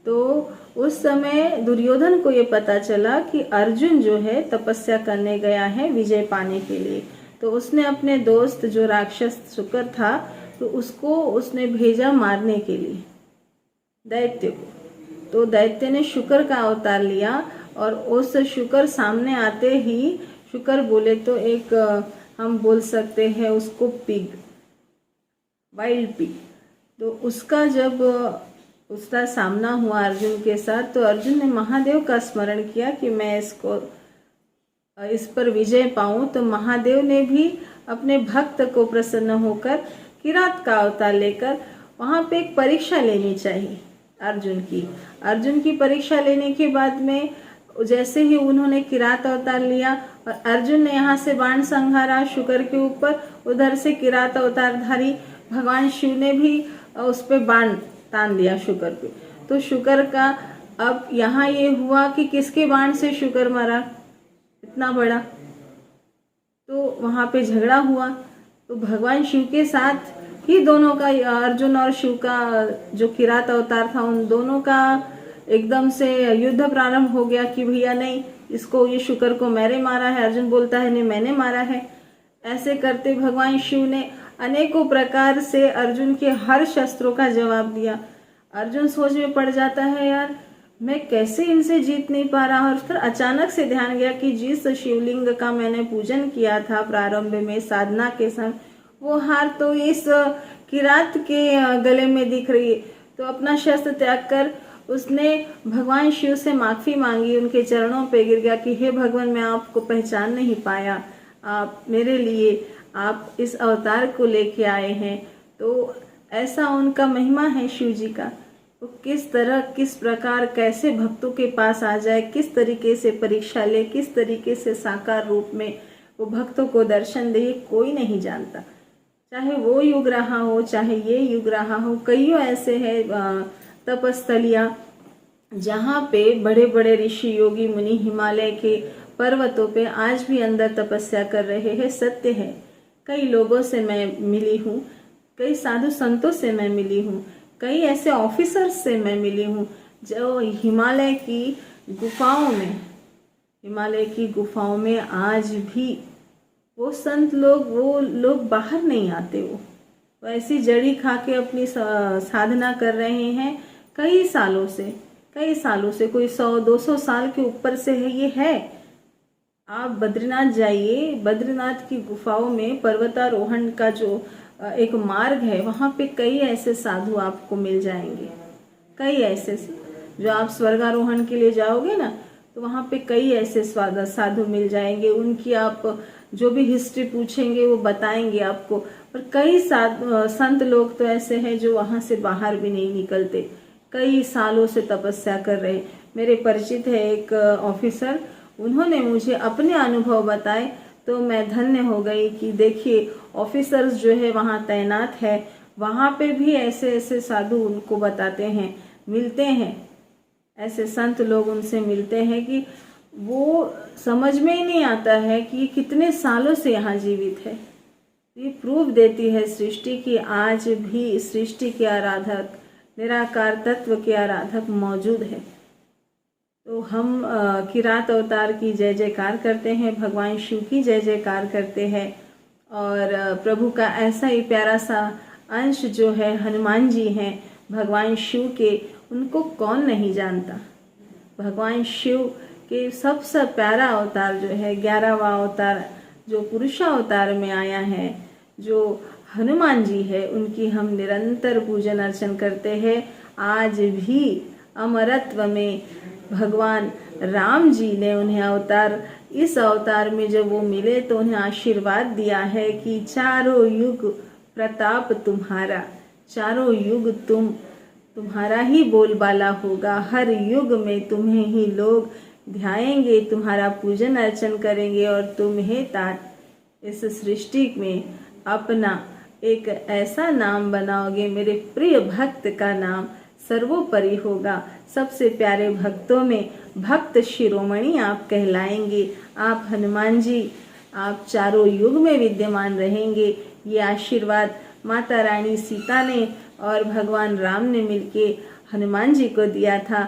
Speaker 1: तो उस समय दुर्योधन को ये पता चला कि अर्जुन जो है तपस्या करने गया है विजय पाने के लिए। तो उसने अपने दोस्त जो राक्षस शुकर था, तो उसको उसने भेजा मारने के लिए दैत्य को। तो दैत्य ने शुकर का अवतार लिया और उस शुकर सामने आते ही, शुकर बोले तो एक हम बोल सकते हैं उसको पिग, वाइल्ड पिग। तो उसका जब उसका सामना हुआ अर्जुन के साथ, तो अर्जुन ने महादेव का स्मरण किया कि मैं इस पर विजय पाऊं। तो महादेव ने भी अपने भक्त को प्रसन्न होकर किरात का अवतार लेकर वहाँ पे एक परीक्षा लेनी चाहिए अर्जुन की परीक्षा लेने के बाद में जैसे ही उन्होंने किरात अवतार लिया और अर्जुन ने यहाँ से बाण संहारा शुकर के ऊपर, उधर से किरात अवतारधारी भगवान शिव ने भी उस पे बाण तान दिया शुकर पे। तो शुकर का अब यहाँ ये हुआ कि किसके बाण से शुकर मरा इतना बड़ा, तो वहाँ पे झगड़ा हुआ। तो भगवान शिव के साथ ही दोनों का, अर्जुन और शिव का जो किरात अवतार था, उन दोनों का एकदम से युद्ध प्रारंभ हो गया कि भैया नहीं, इसको, ये शुकर को मैंने मारा है। अर्जुन बोलता है नहीं मैंने मारा है। ऐसे करते भगवान शिव ने अनेकों प्रकार से अर्जुन के हर शस्त्रों का जवाब दिया। अर्जुन सोच में पड़ जाता है, यार मैं कैसे इनसे जीत नहीं पा रहा। और फिर अचानक से ध्यान गया कि जिस शिवलिंग का मैंने पूजन किया था प्रारंभ में साधना के समय, वो हार तो इस किरात के गले में दिख रही है। तो अपना शस्त्र त्याग कर उसने भगवान शिव से माफ़ी मांगी, उनके चरणों पे गिर गया कि हे भगवान, मैं आपको पहचान नहीं पाया, आप मेरे लिए आप इस अवतार को लेके आए हैं। तो ऐसा उनका महिमा है शिव जी का। वो किस तरह, किस प्रकार, कैसे भक्तों के पास आ जाए, किस तरीके से परीक्षा ले, किस तरीके से साकार रूप में वो भक्तों को दर्शन दे, कोई नहीं जानता। चाहे वो युग रहा हो, चाहे ये युग रहा हो, कईयों ऐसे है तपस्थलियाँ जहाँ पे बड़े बड़े ऋषि योगी मुनि हिमालय के पर्वतों पे आज भी अंदर तपस्या कर रहे हैं। सत्य है। कई लोगों से मैं मिली हूँ, कई साधु संतों से मैं मिली हूँ, कई ऐसे ऑफिसर्स से मैं मिली हूँ जो हिमालय की गुफाओं में आज भी वो संत लोग, वो लोग बाहर नहीं आते। वो ऐसी जड़ी खा के अपनी साधना कर रहे हैं कई सालों से, कोई 100-200 साल के ऊपर से है ये है। आप बद्रीनाथ जाइए, बद्रीनाथ की गुफाओं में पर्वतारोहण का जो एक मार्ग है, वहाँ पे कई ऐसे साधु आपको मिल जाएंगे। कई ऐसे जो आप स्वर्गारोहण के लिए जाओगे ना, तो वहाँ पे कई ऐसे साधु मिल जाएंगे। उनकी आप जो भी हिस्ट्री पूछेंगे वो बताएंगे आपको। और कई संत लोग तो ऐसे हैं जो वहाँ से बाहर भी नहीं निकलते, कई सालों से तपस्या कर रहे। मेरे परिचित है एक ऑफिसर, उन्होंने मुझे अपने अनुभव बताए तो मैं धन्य हो गई कि देखिए ऑफिसर्स जो है वहाँ तैनात है, वहाँ पे भी ऐसे ऐसे साधु उनको बताते हैं, मिलते हैं। ऐसे संत लोग उनसे मिलते हैं कि वो समझ में ही नहीं आता है कि ये कितने सालों से यहाँ जीवित है। ये प्रूफ देती है सृष्टि की आज भी सृष्टि के आराधक, निराकार तत्व के आराधक मौजूद है। तो हम किरात अवतार की जय जयकार करते हैं, भगवान शिव की जय जयकार करते हैं। और प्रभु का ऐसा ही प्यारा सा अंश जो है हनुमान जी हैं भगवान शिव के, उनको कौन नहीं जानता। भगवान शिव के सबसे प्यारा अवतार जो है 11वां अवतार जो पुरुषावतार में आया है, जो हनुमान जी है, उनकी हम निरंतर पूजन अर्चन करते हैं। आज भी अमरत्व में भगवान राम जी ने उन्हें इस अवतार में जब वो मिले तो उन्हें आशीर्वाद दिया है कि चारों युग प्रताप तुम्हारा, चारों युग तुम्हारा ही बोलबाला होगा, हर युग में तुम्हें ही लोग ध्याएंगे, तुम्हारा पूजन अर्चन करेंगे और तुम्हें इस सृष्टि में अपना एक ऐसा नाम बनाओगे, मेरे प्रिय भक्त का नाम सर्वोपरि होगा। सबसे प्यारे भक्तों में भक्त शिरोमणि आप कहलाएंगे। आप हनुमान जी, आप चारों युग में विद्यमान रहेंगे। ये आशीर्वाद माता रानी सीता ने और भगवान राम ने मिलके हनुमान जी को दिया था।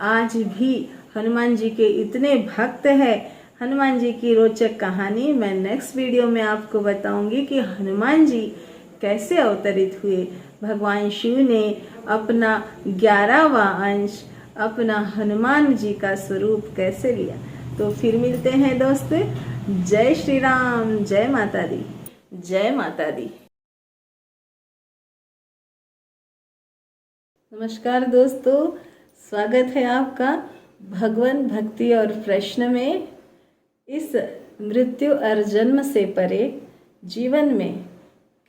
Speaker 1: आज भी हनुमान जी के इतने भक्त हैं। हनुमान जी की रोचक कहानी मैं नेक्स्ट वीडियो में आपको बताऊंगी कि हनुमान जी कैसे अवतरित हुए। भगवान शिव ने अपना 11वां अंश, अपना हनुमान जी का स्वरूप कैसे लिया। तो फिर मिलते हैं दोस्तों। जय श्री राम, जय माता दी, जय माता दी। नमस्कार दोस्तों, स्वागत है आपका भगवान भक्ति और प्रश्न में। इस मृत्यु और जन्म से परे जीवन में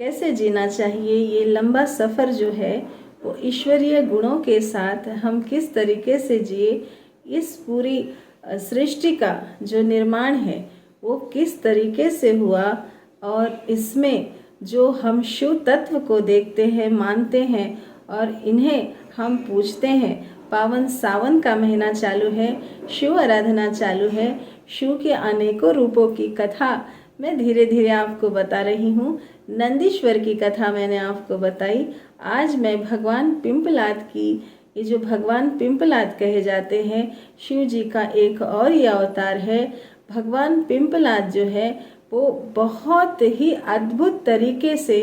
Speaker 1: कैसे जीना चाहिए, ये लंबा सफ़र जो है वो ईश्वरीय गुणों के साथ हम किस तरीके से जिए, इस पूरी सृष्टि का जो निर्माण है वो किस तरीके से हुआ, और इसमें जो हम शिव तत्व को देखते हैं, मानते हैं और इन्हें हम पूजते हैं। पावन सावन का महीना चालू है, शिव आराधना चालू है। शिव के अनेकों रूपों की कथा मैं धीरे धीरे आपको बता रही हूँ। नंदीश्वर की कथा मैंने आपको बताई। आज मैं भगवान पिंपलाद की, ये जो भगवान पिंपलाद कहे जाते हैं, शिव जी का एक और ये अवतार है। भगवान पिंपलाद जो है वो बहुत ही अद्भुत तरीके से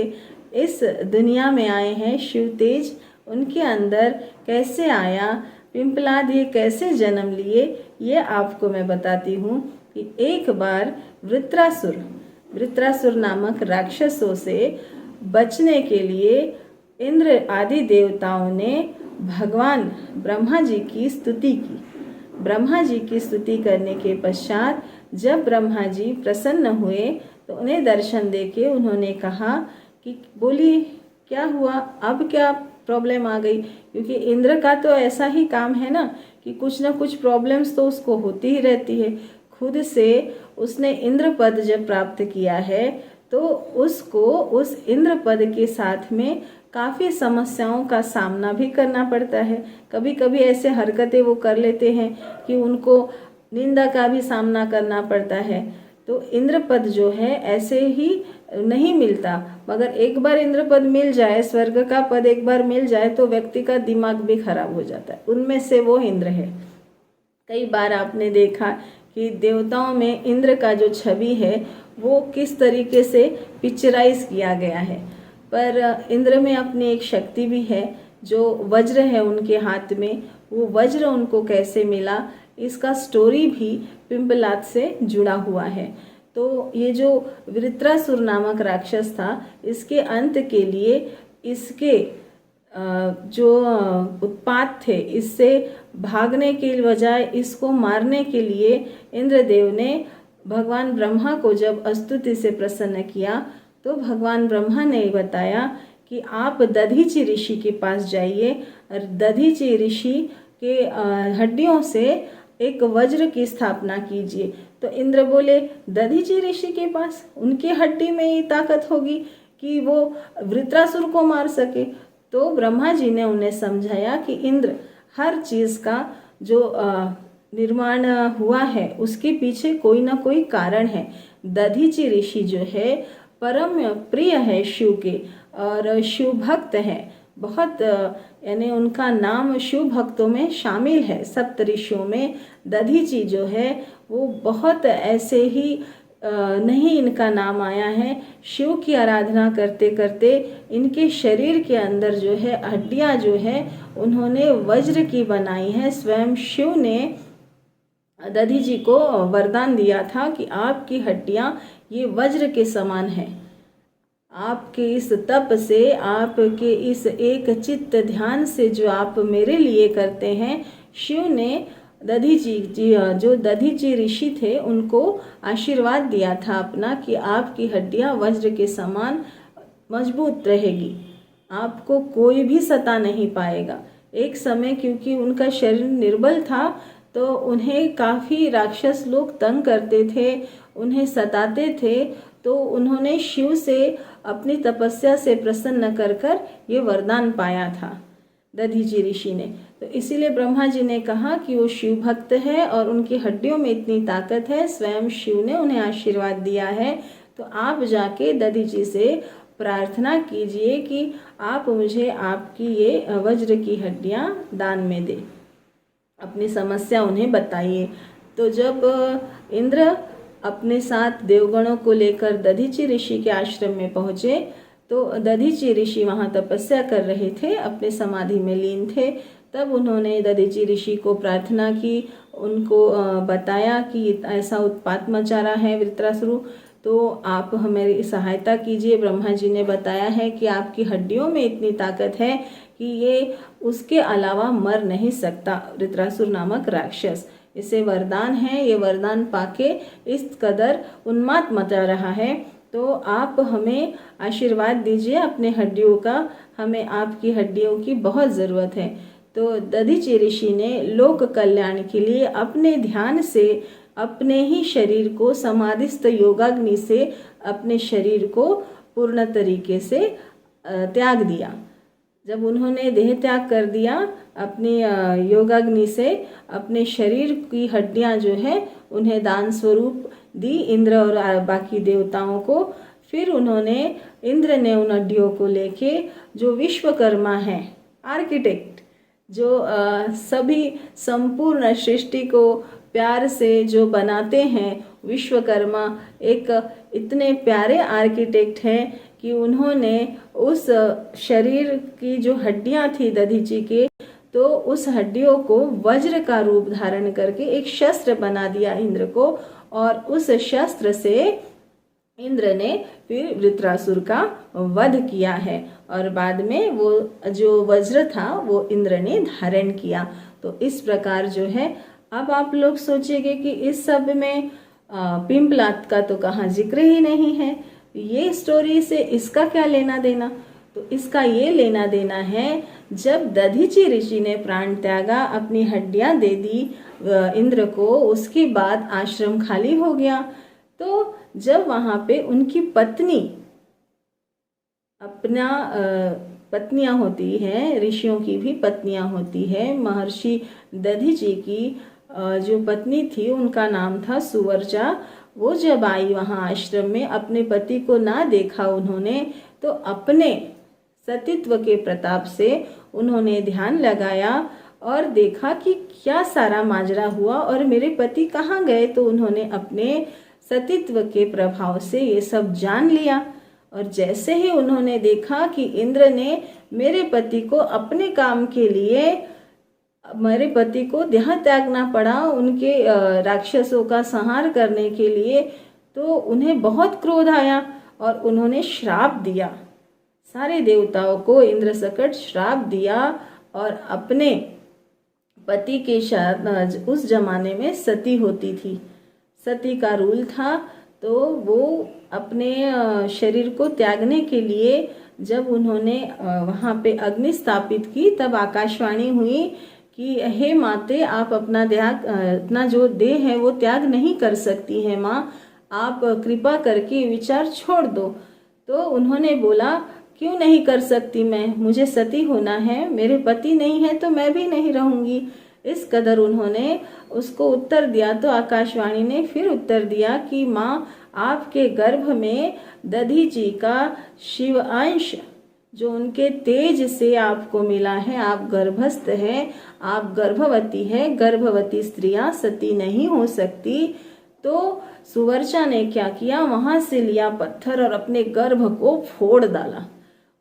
Speaker 1: इस दुनिया में आए हैं। शिव तेज उनके अंदर कैसे आया, पिंपलाद ये कैसे जन्म लिए, ये आपको मैं बताती हूँ। कि एक बार वृत्रासुर नामक राक्षसों से बचने के लिए इंद्र आदि देवताओं ने भगवान ब्रह्मा जी की स्तुति की। ब्रह्मा जी की स्तुति करने के पश्चात जब ब्रह्मा जी प्रसन्न हुए तो उन्हें दर्शन देके उन्होंने कहा कि बोलिए क्या हुआ, अब क्या प्रॉब्लम आ गई। क्योंकि इंद्र का तो ऐसा ही काम है ना कि कुछ ना कुछ प्रॉब्लम्स तो उसको होती ही रहती है। खुद से उसने इंद्र पद जब प्राप्त किया है तो उसको उस इंद्र पद के साथ में काफ़ी समस्याओं का सामना भी करना पड़ता है। कभी कभी ऐसे हरकतें वो कर लेते हैं कि उनको निंदा का भी सामना करना पड़ता है। तो इंद्र पद जो है ऐसे ही नहीं मिलता, मगर एक बार इंद्र पद मिल जाए, स्वर्ग का पद एक बार मिल जाए तो व्यक्ति का दिमाग भी खराब हो जाता है। उनमें से वो इंद्र है। कई बार आपने देखा कि देवताओं में इंद्र का जो छवि है वो किस तरीके से पिक्चराइज किया गया है। पर इंद्र में अपनी एक शक्ति भी है, जो वज्र है उनके हाथ में। वो वज्र उनको कैसे मिला, इसका स्टोरी भी पिंपलाद से जुड़ा हुआ है। तो ये जो वृत्रासुर नामक राक्षस था, इसके अंत के लिए इसके जो उत्पात थे, इससे भागने के बजाय इसको मारने के लिए इंद्रदेव ने भगवान ब्रह्मा को जब स्तुति से प्रसन्न किया तो भगवान ब्रह्मा ने बताया कि आप दधीचि ऋषि के पास जाइए और दधीचि ऋषि के हड्डियों से एक वज्र की स्थापना कीजिए। तो इंद्र बोले दधीचि ऋषि के पास, उनकी हड्डी में ये ताकत होगी कि वो वृत्रासुर को मार सके। तो ब्रह्मा जी ने उन्हें समझाया कि इंद्र, हर चीज़ का जो निर्माण हुआ है उसके पीछे कोई ना कोई कारण है। दधीचि ऋषि जो है परम प्रिय है शिव के और शिव भक्त है बहुत, यानी उनका नाम शिव भक्तों में शामिल है। सप्त ऋषियों में दधीचि जो है वो बहुत ऐसे ही नहीं इनका नाम आया है। शिव की आराधना करते करते इनके शरीर के अंदर जो है हड्डियां जो है उन्होंने वज्र की बनाई है। स्वयं शिव ने दधीचि को वरदान दिया था कि आपकी हड्डियां ये वज्र के समान है। आपके इस तप से, आपके इस एक चित्त ध्यान से जो आप मेरे लिए करते हैं, शिव ने दधीचि जो दधीचि ऋषि थे उनको आशीर्वाद दिया था अपना कि आपकी हड्डियां वज्र के समान मजबूत रहेगी, आपको कोई भी सता नहीं पाएगा। एक समय क्योंकि उनका शरीर निर्बल था तो उन्हें काफ़ी राक्षस लोग तंग करते थे, उन्हें सताते थे। तो उन्होंने शिव से अपनी तपस्या से प्रसन्न कर कर ये वरदान पाया था दधीचि ऋषि ने। तो इसीलिए ब्रह्मा जी ने कहा कि वो शिव भक्त है और उनकी हड्डियों में इतनी ताकत है, स्वयं शिव ने उन्हें आशीर्वाद दिया है। तो आप जाके दधीचि से प्रार्थना कीजिए कि आप मुझे आपकी ये वज्र की हड्डियाँ दान में दे, अपनी समस्या उन्हें बताइए। तो जब इंद्र अपने साथ देवगणों को लेकर दधीचि ऋषि के आश्रम में पहुँचे तो दधीचि ऋषि वहाँ तपस्या कर रहे थे, अपने समाधि में लीन थे। तब उन्होंने दधीचि ऋषि को प्रार्थना की, उनको बताया कि ऐसा उत्पात मचा रहा है वृत्रासुर, तो आप हमारी सहायता कीजिए। ब्रह्मा जी ने बताया है कि आपकी हड्डियों में इतनी ताकत है कि ये उसके अलावा मर नहीं सकता, वृत्रासुर नामक राक्षस। इसे वरदान है, ये वरदान पाके इस कदर उन्माद मचा रहा है। तो आप हमें आशीर्वाद दीजिए अपने हड्डियों का, हमें आपकी हड्डियों की बहुत ज़रूरत है। तो दधीचि ऋषि ने लोक कल्याण के लिए अपने ध्यान से अपने ही शरीर को समाधिस्थ योगाग्नि से अपने शरीर को पूर्ण तरीके से त्याग दिया। जब उन्होंने देह त्याग कर दिया अपनी योगाग्नि से, अपने शरीर की हड्डियां जो है उन्हें दान स्वरूप दी इंद्र और बाकी देवताओं को। फिर उन्होंने, इंद्र ने उन हड्डियों को लेके जो विश्वकर्मा है आर्किटेक्ट, जो सभी संपूर्ण सृष्टि को प्यार से जो बनाते हैं, विश्वकर्मा एक इतने प्यारे आर्किटेक्ट हैं कि उन्होंने उस शरीर की जो हड्डियां थी दधीचि के, तो उस हड्डियों को वज्र का रूप धारण करके एक शस्त्र बना दिया इंद्र को, और उस शस्त्र से इंद्र ने फिर वृत्रासुर का वध किया है और बाद में वो जो वज्र था वो इंद्र ने धारण किया। तो इस प्रकार जो है, अब आप लोग सोचेंगे कि इस सब में पिंपलाद का तो कहाँ जिक्र ही नहीं है, ये स्टोरी से इसका क्या लेना देना। तो इसका ये लेना देना है, जब दधीचि ऋषि ने प्राण त्यागा, अपनी हड्डियां दे दी इंद्र को, उसके बाद आश्रम खाली हो गया। तो जब वहां पे उनकी पत्नी, अपना पत्नियां होती हैं, ऋषियों की भी पत्नियां होती है, महर्षि दधीचि की जो पत्नी थी उनका नाम था सुवर्चा। वो जब आई वहां आश्रम में, अपने पति को ना देखा उन्होंने, तो अपने सतीत्व के प्रताप से उन्होंने ध्यान लगाया और देखा कि क्या सारा माजरा हुआ और मेरे पति कहाँ गए। तो उन्होंने अपने सतीत्व के प्रभाव से ये सब जान लिया। और जैसे ही उन्होंने देखा कि इंद्र ने मेरे पति को अपने काम के लिए, मेरे पति को देह त्यागना पड़ा उनके राक्षसों का संहार करने के लिए, तो उन्हें बहुत क्रोध आया और उन्होंने श्राप दिया। सारे देवताओं को इंद्र सकट श्राप दिया और अपने पति के साथ, उस जमाने में सती होती थी, सती का रूल था। तो वो अपने शरीर को त्यागने के लिए जब उन्होंने वहाँ पे अग्नि स्थापित की, तब आकाशवाणी हुई कि हे माते, आप अपना अपना जो देह है वो त्याग नहीं कर सकती है माँ, आप कृपा करके विचार छोड़ दो। तो उन्होंने बोला, क्यों नहीं कर सकती मैं, मुझे सती होना है, मेरे पति नहीं है तो मैं भी नहीं रहूंगी। इस कदर उन्होंने उसको उत्तर दिया। तो आकाशवाणी ने फिर उत्तर दिया कि माँ, आपके गर्भ में दधीचि का शिव अंश जो उनके तेज से आपको मिला है, आप गर्भस्थ है, आप गर्भवती है, गर्भवती स्त्रियां सती नहीं हो सकती। तो सुवर्चा ने क्या किया, वहां से लिया पत्थर और अपने गर्भ को फोड़ डाला।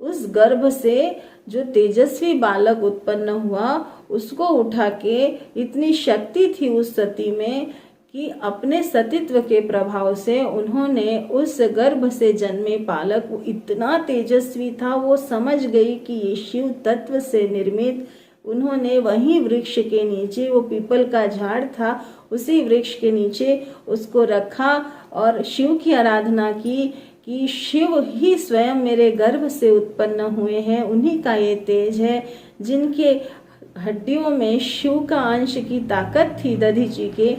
Speaker 1: उस गर्भ से जो तेजस्वी बालक उत्पन्न हुआ, उसको उठा के, इतनी शक्ति थी उस सती में कि अपने सतीत्व के प्रभाव से उन्होंने उस गर्भ से जन्मे बालक, वो इतना तेजस्वी था, वो समझ गई कि ये शिव तत्व से निर्मित। उन्होंने वहीं वृक्ष के नीचे, वो पीपल का झाड़ था, उसी वृक्ष के नीचे उसको रखा और शिव की आराधना की कि शिव ही स्वयं मेरे गर्भ से उत्पन्न हुए हैं, उन्हीं का ये तेज है। जिनके हड्डियों में शिव का अंश की ताकत थी दधीचि के,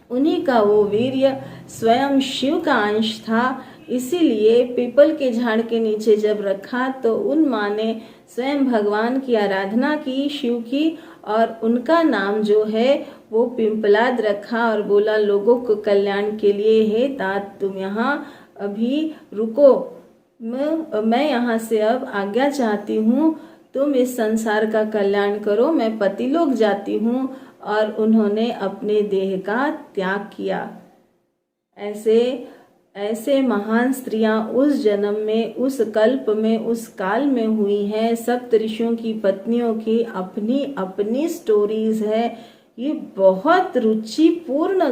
Speaker 1: उन्हीं का वो वीर्य स्वयं शिव का अंश था। इसीलिए पीपल के झाड़ के नीचे जब रखा तो उन माँ ने स्वयं भगवान की आराधना की, शिव की, और उनका नाम जो है वो पिंपलाद रखा और बोला, लोगों को कल्याण के लिए, हे तात तुम यहाँ अभी रुको, मैं यहाँ से अब आज्ञा चाहती हूँ, तुम इस संसार का कल्याण करो, मैं पतिलोक जाती हूँ। और उन्होंने अपने देह का त्याग किया। ऐसे महान स्त्रियां उस जन्म में, उस कल्प में, उस काल में हुई हैं। सप्त ऋषियों की पत्नियों की अपनी अपनी स्टोरीज है। ये बहुत रुचिपूर्ण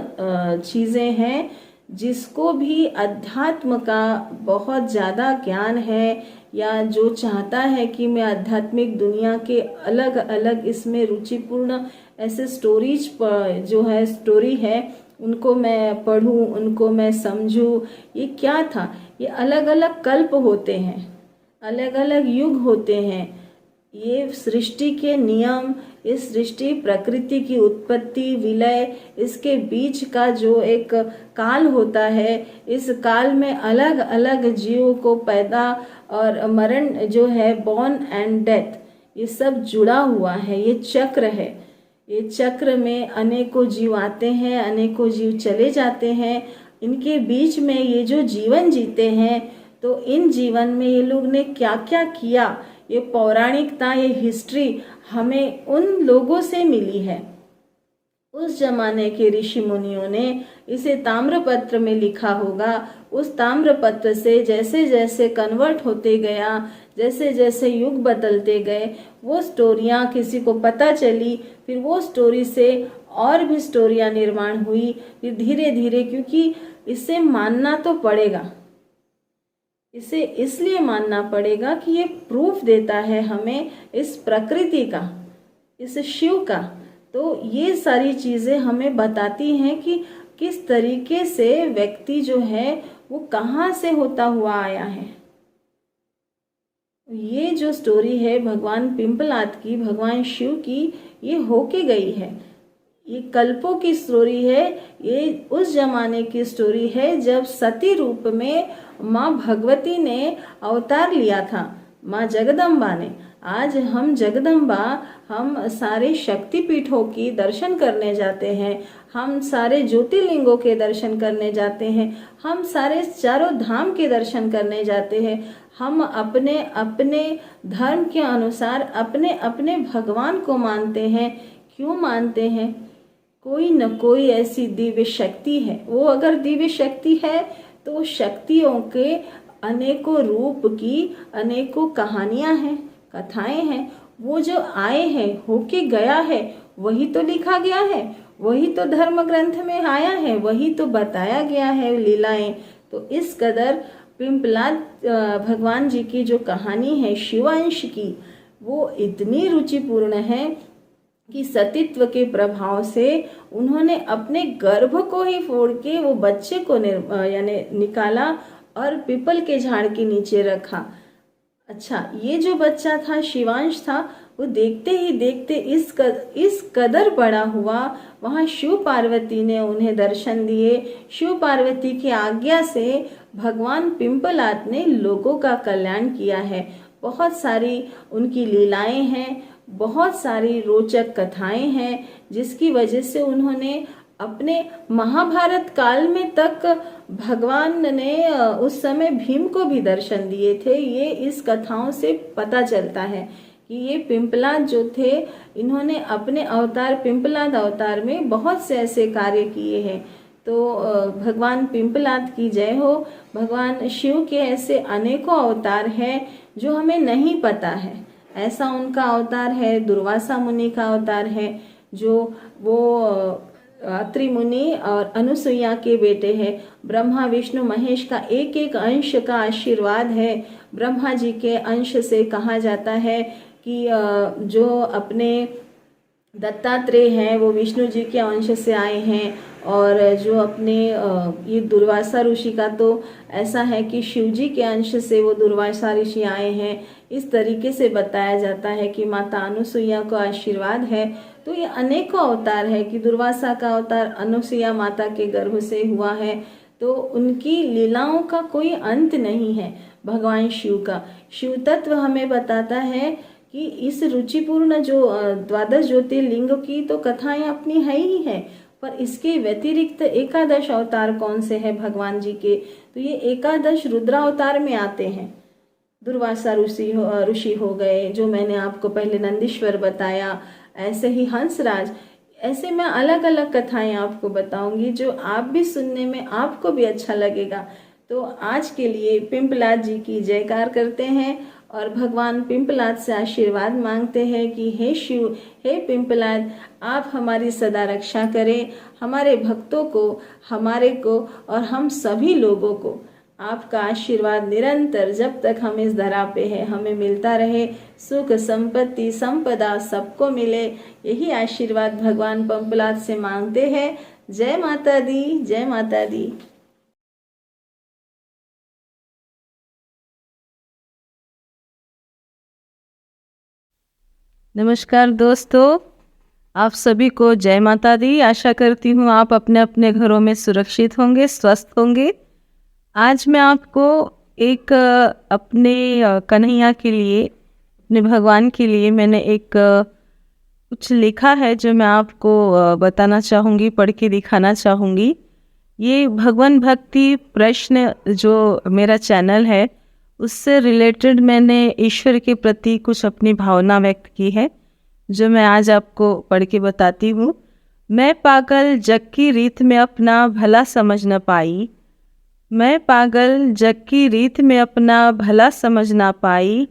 Speaker 1: चीजें हैं। जिसको भी अध्यात्म का बहुत ज़्यादा ज्ञान है, या जो चाहता है कि मैं आध्यात्मिक दुनिया के अलग अलग इसमें रुचिपूर्ण ऐसे स्टोरीज जो है स्टोरी है, उनको मैं पढूं, उनको मैं समझूं। ये क्या था, ये अलग अलग कल्प होते हैं, अलग अलग युग होते हैं। ये सृष्टि के नियम, इस सृष्टि प्रकृति की उत्पत्ति विलय, इसके बीच का जो एक काल होता है, इस काल में अलग अलग जीवों को पैदा और मरण जो है, बॉर्न एंड डेथ, ये सब जुड़ा हुआ है। ये चक्र है। ये चक्र में अनेकों जीव आते हैं, अनेकों जीव चले जाते हैं। इनके बीच में ये जो जीवन जीते हैं, तो इन जीवन में ये लोग ने क्या क्या किया, ये पौराणिकता, ये हिस्ट्री हमें उन लोगों से मिली है। उस जमाने के ऋषि मुनियों ने इसे ताम्रपत्र में लिखा होगा। उस ताम्रपत्र से जैसे जैसे कन्वर्ट होते गया, जैसे जैसे युग बदलते गए, वो स्टोरियाँ किसी को पता चली, फिर वो स्टोरी से और भी स्टोरियाँ निर्माण हुई। फिर धीरे धीरे, क्योंकि इसे मानना तो पड़ेगा। इसे इसलिए मानना पड़ेगा कि ये प्रूफ देता है हमें इस प्रकृति का, इस शिव का। तो ये सारी चीज़ें हमें बताती हैं कि किस तरीके से व्यक्ति जो है वो कहाँ से होता हुआ आया है। ये जो स्टोरी है भगवान पिंपलाद की, भगवान शिव की, ये होके गई है। ये कल्पों की स्टोरी है। ये उस जमाने की स्टोरी है जब सती रूप में माँ भगवती ने अवतार लिया था, माँ जगदम्बा ने। आज हम जगदम्बा, हम सारे शक्तिपीठों की दर्शन करने जाते हैं, हम सारे ज्योतिर्लिंगों के दर्शन करने जाते हैं, हम सारे चारों धाम के दर्शन करने जाते हैं। हम अपने अपने धर्म के अनुसार अपने अपने भगवान को मानते हैं। क्यों मानते हैं? कोई न कोई ऐसी दिव्य शक्ति है। वो अगर दिव्य शक्ति है तो शक्तियों के अनेकों रूप की अनेकों कहानियां हैं, कथाएं हैं। वो जो आए हैं, होके गया है, वही तो लिखा गया है, वही तो धर्म ग्रंथ में आया है, वही तो बताया गया है लीलाएं। तो इस कदर पिंपलाद भगवान जी की जो कहानी है शिवांश की, वो इतनी रुचिपूर्ण है कि सतीत्व के प्रभाव से उन्होंने अपने गर्भ को ही फोड़ के वो बच्चे को यानी निकाला और पीपल के झाड़ के नीचे रखा। अच्छा, ये जो बच्चा था, शिवांश था, वो देखते ही देखते इस कदर बड़ा हुआ। वहाँ शिव पार्वती ने उन्हें दर्शन दिए। शिव पार्वती की आज्ञा से भगवान पिंपलाद ने लोगों का कल्याण किया है। बहुत सारी उनकी लीलाएं हैं, बहुत सारी रोचक कथाएं हैं, जिसकी वजह से उन्होंने अपने महाभारत काल में तक भगवान ने उस समय भीम को भी दर्शन दिए थे। ये इस कथाओं से पता चलता है कि ये पिंपलाद जो थे, इन्होंने अपने अवतार पिंपलाद अवतार में बहुत से ऐसे कार्य किए हैं। तो भगवान पिंपलाद की जय हो। भगवान शिव के ऐसे अनेकों अवतार हैं जो हमें नहीं पता है। ऐसा उनका अवतार है, दुर्वासा मुनि का अवतार है, जो वो अत्रि मुनि और अनुसुईया के बेटे हैं। ब्रह्मा विष्णु महेश का एक एक अंश का आशीर्वाद है। ब्रह्मा जी के अंश से कहा जाता है कि जो अपने दत्तात्रेय हैं वो विष्णु जी के अंश से आए हैं, और जो अपने ये दुर्वासा ऋषि का तो ऐसा है कि शिव जी के अंश से वो दुर्वासा ऋषि आए हैं। इस तरीके से बताया जाता है कि माता अनुसुईया को आशीर्वाद है। तो ये अनेकों अवतार है कि दुर्वासा का अवतार अनुसुईया माता के गर्भ से हुआ है। तो उनकी लीलाओं का कोई अंत नहीं है। भगवान शिव का शिव तत्व हमें बताता है कि इस रुचिपूर्ण जो द्वादश ज्योतिर्लिंग की तो कथाएं अपनी है ही है, पर इसके व्यतिरिक्त एकादश अवतार कौन से हैं भगवान जी के? तो ये एकादश रुद्रावतार में आते हैं। दुर्वासा ऋषि हो गए, जो मैंने आपको पहले नंदीश्वर बताया, ऐसे ही हंसराज। ऐसे मैं अलग अलग कथाएं आपको बताऊंगी जो आप भी सुनने में आपको भी अच्छा लगेगा। तो आज के लिए पिंपलाद जी की जयकार करते हैं और भगवान पिंपलाद से आशीर्वाद मांगते हैं कि हे शिव, हे पिंपलाद, आप हमारी सदा रक्षा करें। हमारे भक्तों को, हमारे को और हम सभी लोगों को आपका आशीर्वाद निरंतर जब तक हम इस धरा पे है हमें मिलता रहे। सुख संपत्ति संपदा सबको मिले, यही आशीर्वाद भगवान पिंपलाद से मांगते हैं। जय माता दी, जय माता दी।
Speaker 2: नमस्कार दोस्तों, आप सभी को जय माता दी। आशा करती हूँ आप अपने अपने घरों में सुरक्षित होंगे, स्वस्थ होंगे। आज मैं आपको एक अपने कन्हैया के लिए, अपने भगवान के लिए मैंने एक कुछ लिखा है जो मैं आपको बताना चाहूँगी, पढ़ के दिखाना चाहूँगी। ये भगवान भक्ति प्रश्न जो मेरा चैनल है उससे रिलेटेड मैंने ईश्वर के प्रति कुछ अपनी भावना व्यक्त की है, जो मैं आज आपको पढ़ के बताती हूँ। मैं पागल जग की रीत में अपना भला समझ न पाई, मैं पागल जग की रीत में अपना भला समझ ना पाई।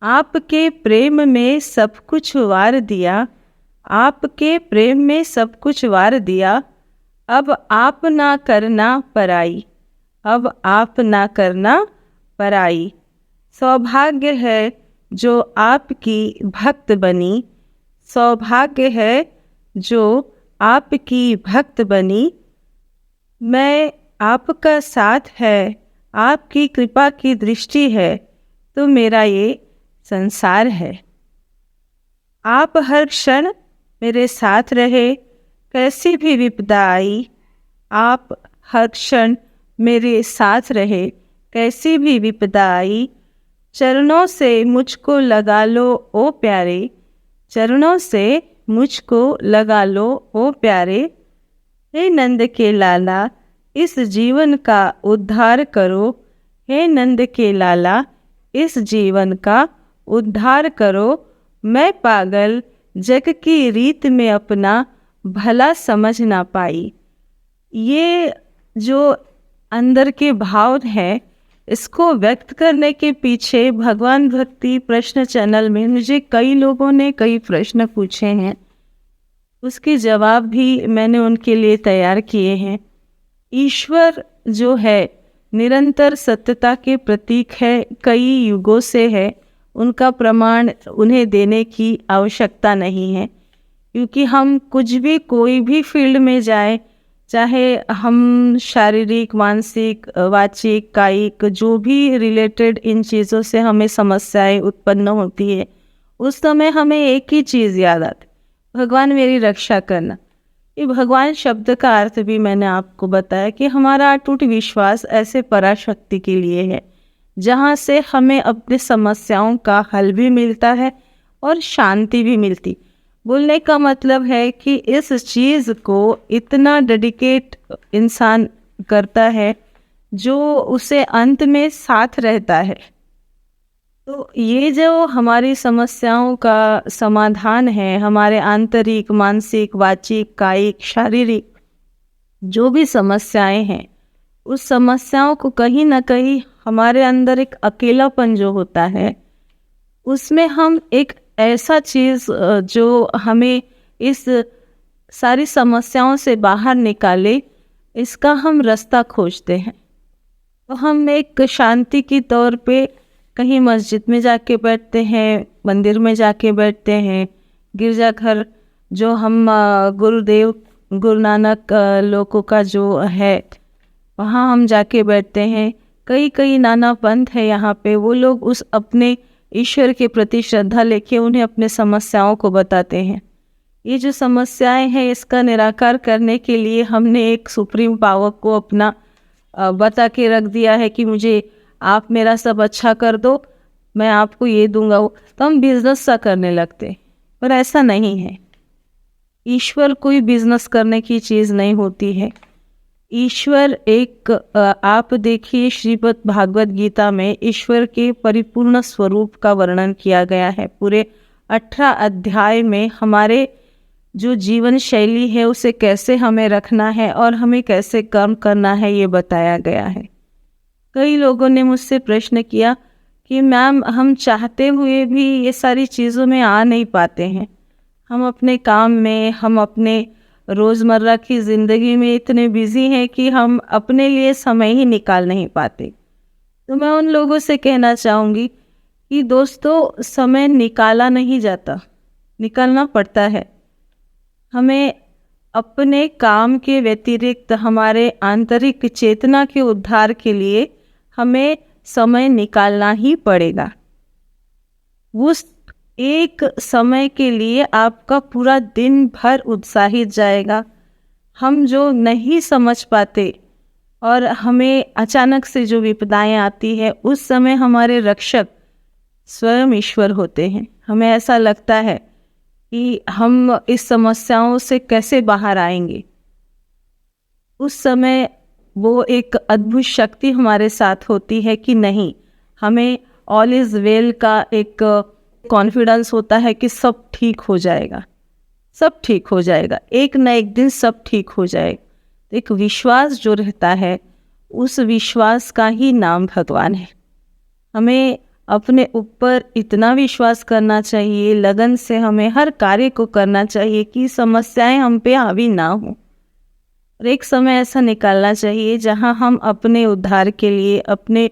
Speaker 2: आपके प्रेम में सब कुछ वार दिया, आपके प्रेम में सब कुछ वार दिया। अब आप ना करना पराई, अब आप ना करना पराई। सौभाग्य है जो आपकी भक्त बनी, सौभाग्य है जो आपकी भक्त बनी। मैं आपका साथ है, आपकी कृपा की दृष्टि है, तो मेरा ये संसार है। आप हर क्षण मेरे साथ रहे, कैसी भी विपदा आई। आप हर क्षण मेरे साथ रहे, कैसी भी विपदा आई। चरणों से मुझको लगा लो ओ प्यारे, चरणों से मुझको लगा लो ओ प्यारे। हे नंद के लाला, इस जीवन का उद्धार करो, हे नंद के लाला, इस जीवन का उद्धार करो। मैं पागल जग की रीत में अपना भला समझ ना पाई। ये जो अंदर के भाव हैं, इसको व्यक्त करने के पीछे भगवान भक्ति प्रश्न चैनल में मुझे कई लोगों ने कई प्रश्न पूछे हैं, उसके जवाब भी मैंने उनके लिए तैयार किए हैं। ईश्वर जो है निरंतर सत्यता के प्रतीक है, कई युगों से है, उनका प्रमाण उन्हें देने की आवश्यकता नहीं है, क्योंकि हम कुछ भी कोई भी फील्ड में जाए, चाहे हम शारीरिक, मानसिक, वाचिक, कायिक, जो भी रिलेटेड इन चीज़ों से हमें समस्याएं उत्पन्न होती है, उस समय हमें एक ही चीज़ याद आती, भगवान मेरी रक्षा करना। ये भगवान शब्द का अर्थ भी मैंने आपको बताया कि हमारा अटूट विश्वास ऐसे पराशक्ति के लिए है, जहाँ से हमें अपनी समस्याओं का हल भी मिलता है और शांति भी मिलती। बोलने का मतलब है कि इस चीज़ को इतना डेडिकेट इंसान करता है जो उसे अंत में साथ रहता है। तो ये जो हमारी समस्याओं का समाधान है, हमारे आंतरिक, मानसिक, वाचिक, कायिक, शारीरिक जो भी समस्याएं हैं, उस समस्याओं को कहीं ना कहीं हमारे अंदर एक अकेलापन जो होता है, उसमें हम एक ऐसा चीज़ जो हमें इस सारी समस्याओं से बाहर निकाले, इसका हम रास्ता खोजते हैं। तो हम एक शांति की तौर पे कहीं मस्जिद में जाके बैठते हैं, मंदिर में जाके बैठते हैं, गिरजाघर जो हम गुरुदेव गुरु नानक लोगों का जो है वहाँ हम जाके बैठते हैं। कई नाना पंथ है यहाँ पे, वो लोग उस अपने ईश्वर के प्रति श्रद्धा लेके उन्हें अपने समस्याओं को बताते हैं। ये जो समस्याएं हैं, इसका निराकार करने के लिए हमने एक सुप्रीम पावर को अपना बता के रख दिया है कि मुझे आप मेरा सब अच्छा कर दो, मैं आपको ये दूंगा वो, तो हम बिजनेस सा करने लगते। पर ऐसा नहीं है, ईश्वर कोई बिजनेस करने की चीज़ नहीं होती है। ईश्वर एक आप देखिए श्रीमद् भागवत गीता में ईश्वर के परिपूर्ण स्वरूप का वर्णन किया गया है। पूरे 18 अध्याय में हमारे जो जीवन शैली है उसे कैसे हमें रखना है और हमें कैसे कर्म करना है, ये बताया गया है। कई लोगों ने मुझसे प्रश्न किया कि मैम, हम चाहते हुए भी ये सारी चीज़ों में आ नहीं पाते हैं, हम अपने काम में, हम अपने रोज़मर्रा की ज़िंदगी में इतने बिज़ी हैं कि हम अपने लिए समय ही निकाल नहीं पाते। तो मैं उन लोगों से कहना चाहूँगी कि दोस्तों, समय निकाला नहीं जाता, निकालना पड़ता है। हमें अपने काम के व्यतिरिक्त हमारे आंतरिक चेतना के उद्धार के लिए हमें समय निकालना ही पड़ेगा। उस एक समय के लिए आपका पूरा दिन भर उत्साहित जाएगा। हम जो नहीं समझ पाते और हमें अचानक से जो विपदाएं आती है, उस समय हमारे रक्षक स्वयं ईश्वर होते हैं। हमें ऐसा लगता है कि हम इस समस्याओं से कैसे बाहर आएंगे। उस समय वो एक अद्भुत शक्ति हमारे साथ होती है कि नहीं, हमें ऑल इज़ वेल का एक कॉन्फिडेंस होता है कि सब ठीक हो जाएगा, सब ठीक हो जाएगा, एक न एक दिन सब ठीक हो जाएगा। एक विश्वास जो रहता है, उस विश्वास का ही नाम भगवान है। हमें अपने ऊपर इतना विश्वास करना चाहिए, लगन से हमें हर कार्य को करना चाहिए कि समस्याएं हम पे हावी ना हो। और एक समय ऐसा निकालना चाहिए जहाँ हम अपने उद्धार के लिए, अपने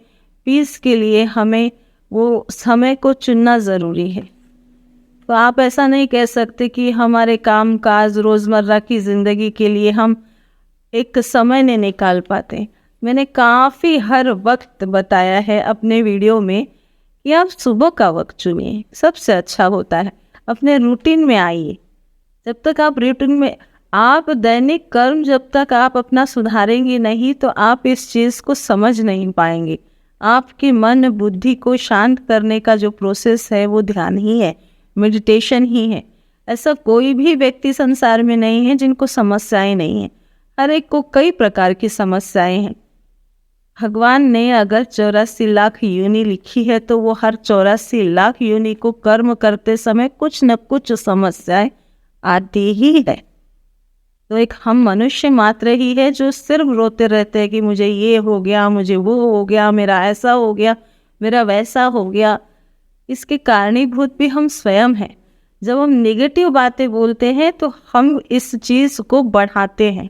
Speaker 2: पीस के लिए हमें वो समय को चुनना ज़रूरी है। तो आप ऐसा नहीं कह सकते कि हमारे काम काज रोज़मर्रा की ज़िंदगी के लिए हम एक समय नहीं निकाल पाते। मैंने काफ़ी हर वक्त बताया है अपने वीडियो में कि आप सुबह का वक्त चुनिए, सबसे अच्छा होता है। अपने रूटीन में आइए। जब तक आप रूटीन में, आप दैनिक कर्म जब तक आप अपना सुधारेंगे नहीं तो आप इस चीज़ को समझ नहीं पाएंगे। आपके मन बुद्धि को शांत करने का जो प्रोसेस है वो ध्यान ही है, मेडिटेशन ही है। ऐसा कोई भी व्यक्ति संसार में नहीं है जिनको समस्याएं नहीं हैं। हर एक को कई प्रकार की समस्याएं हैं। भगवान ने अगर 84 लाख योनि लिखी है तो वो हर 84 लाख योनि को कर्म करते समय कुछ न कुछ समस्याएं आती ही है। तो एक हम मनुष्य मात्र ही है जो सिर्फ रोते रहते हैं कि मुझे ये हो गया, मुझे वो हो गया, मेरा ऐसा हो गया, मेरा वैसा हो गया। इसके कारणीभूत भी हम स्वयं हैं। जब हम नेगेटिव बातें बोलते हैं तो हम इस चीज़ को बढ़ाते हैं।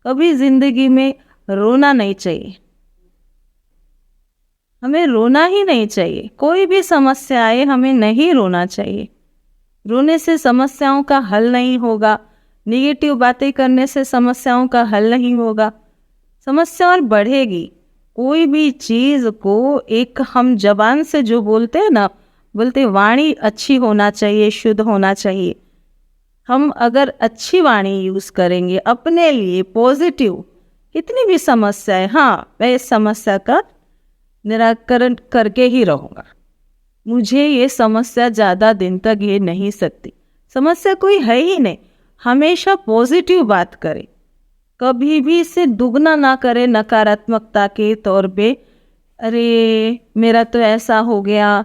Speaker 2: कभी जिंदगी में रोना नहीं चाहिए, हमें रोना ही नहीं चाहिए। कोई भी समस्या आए हमें नहीं रोना चाहिए। रोने से समस्याओं का हल नहीं होगा, नेगेटिव बातें करने से समस्याओं का हल नहीं होगा, समस्या और बढ़ेगी। कोई भी चीज़ को एक हम जबान से जो बोलते हैं ना, बोलते वाणी अच्छी होना चाहिए, शुद्ध होना चाहिए। हम अगर अच्छी वाणी यूज़ करेंगे अपने लिए पॉजिटिव, कितनी भी समस्याएं, हाँ मैं इस समस्या का निराकरण करके ही रहूँगा, मुझे ये समस्या ज़्यादा दिन तक ये नहीं सकती, समस्या कोई है ही नहीं। हमेशा पॉजिटिव बात करें, कभी भी इसे दुगना ना करें नकारात्मकता के तौर पे। अरे मेरा तो ऐसा हो गया,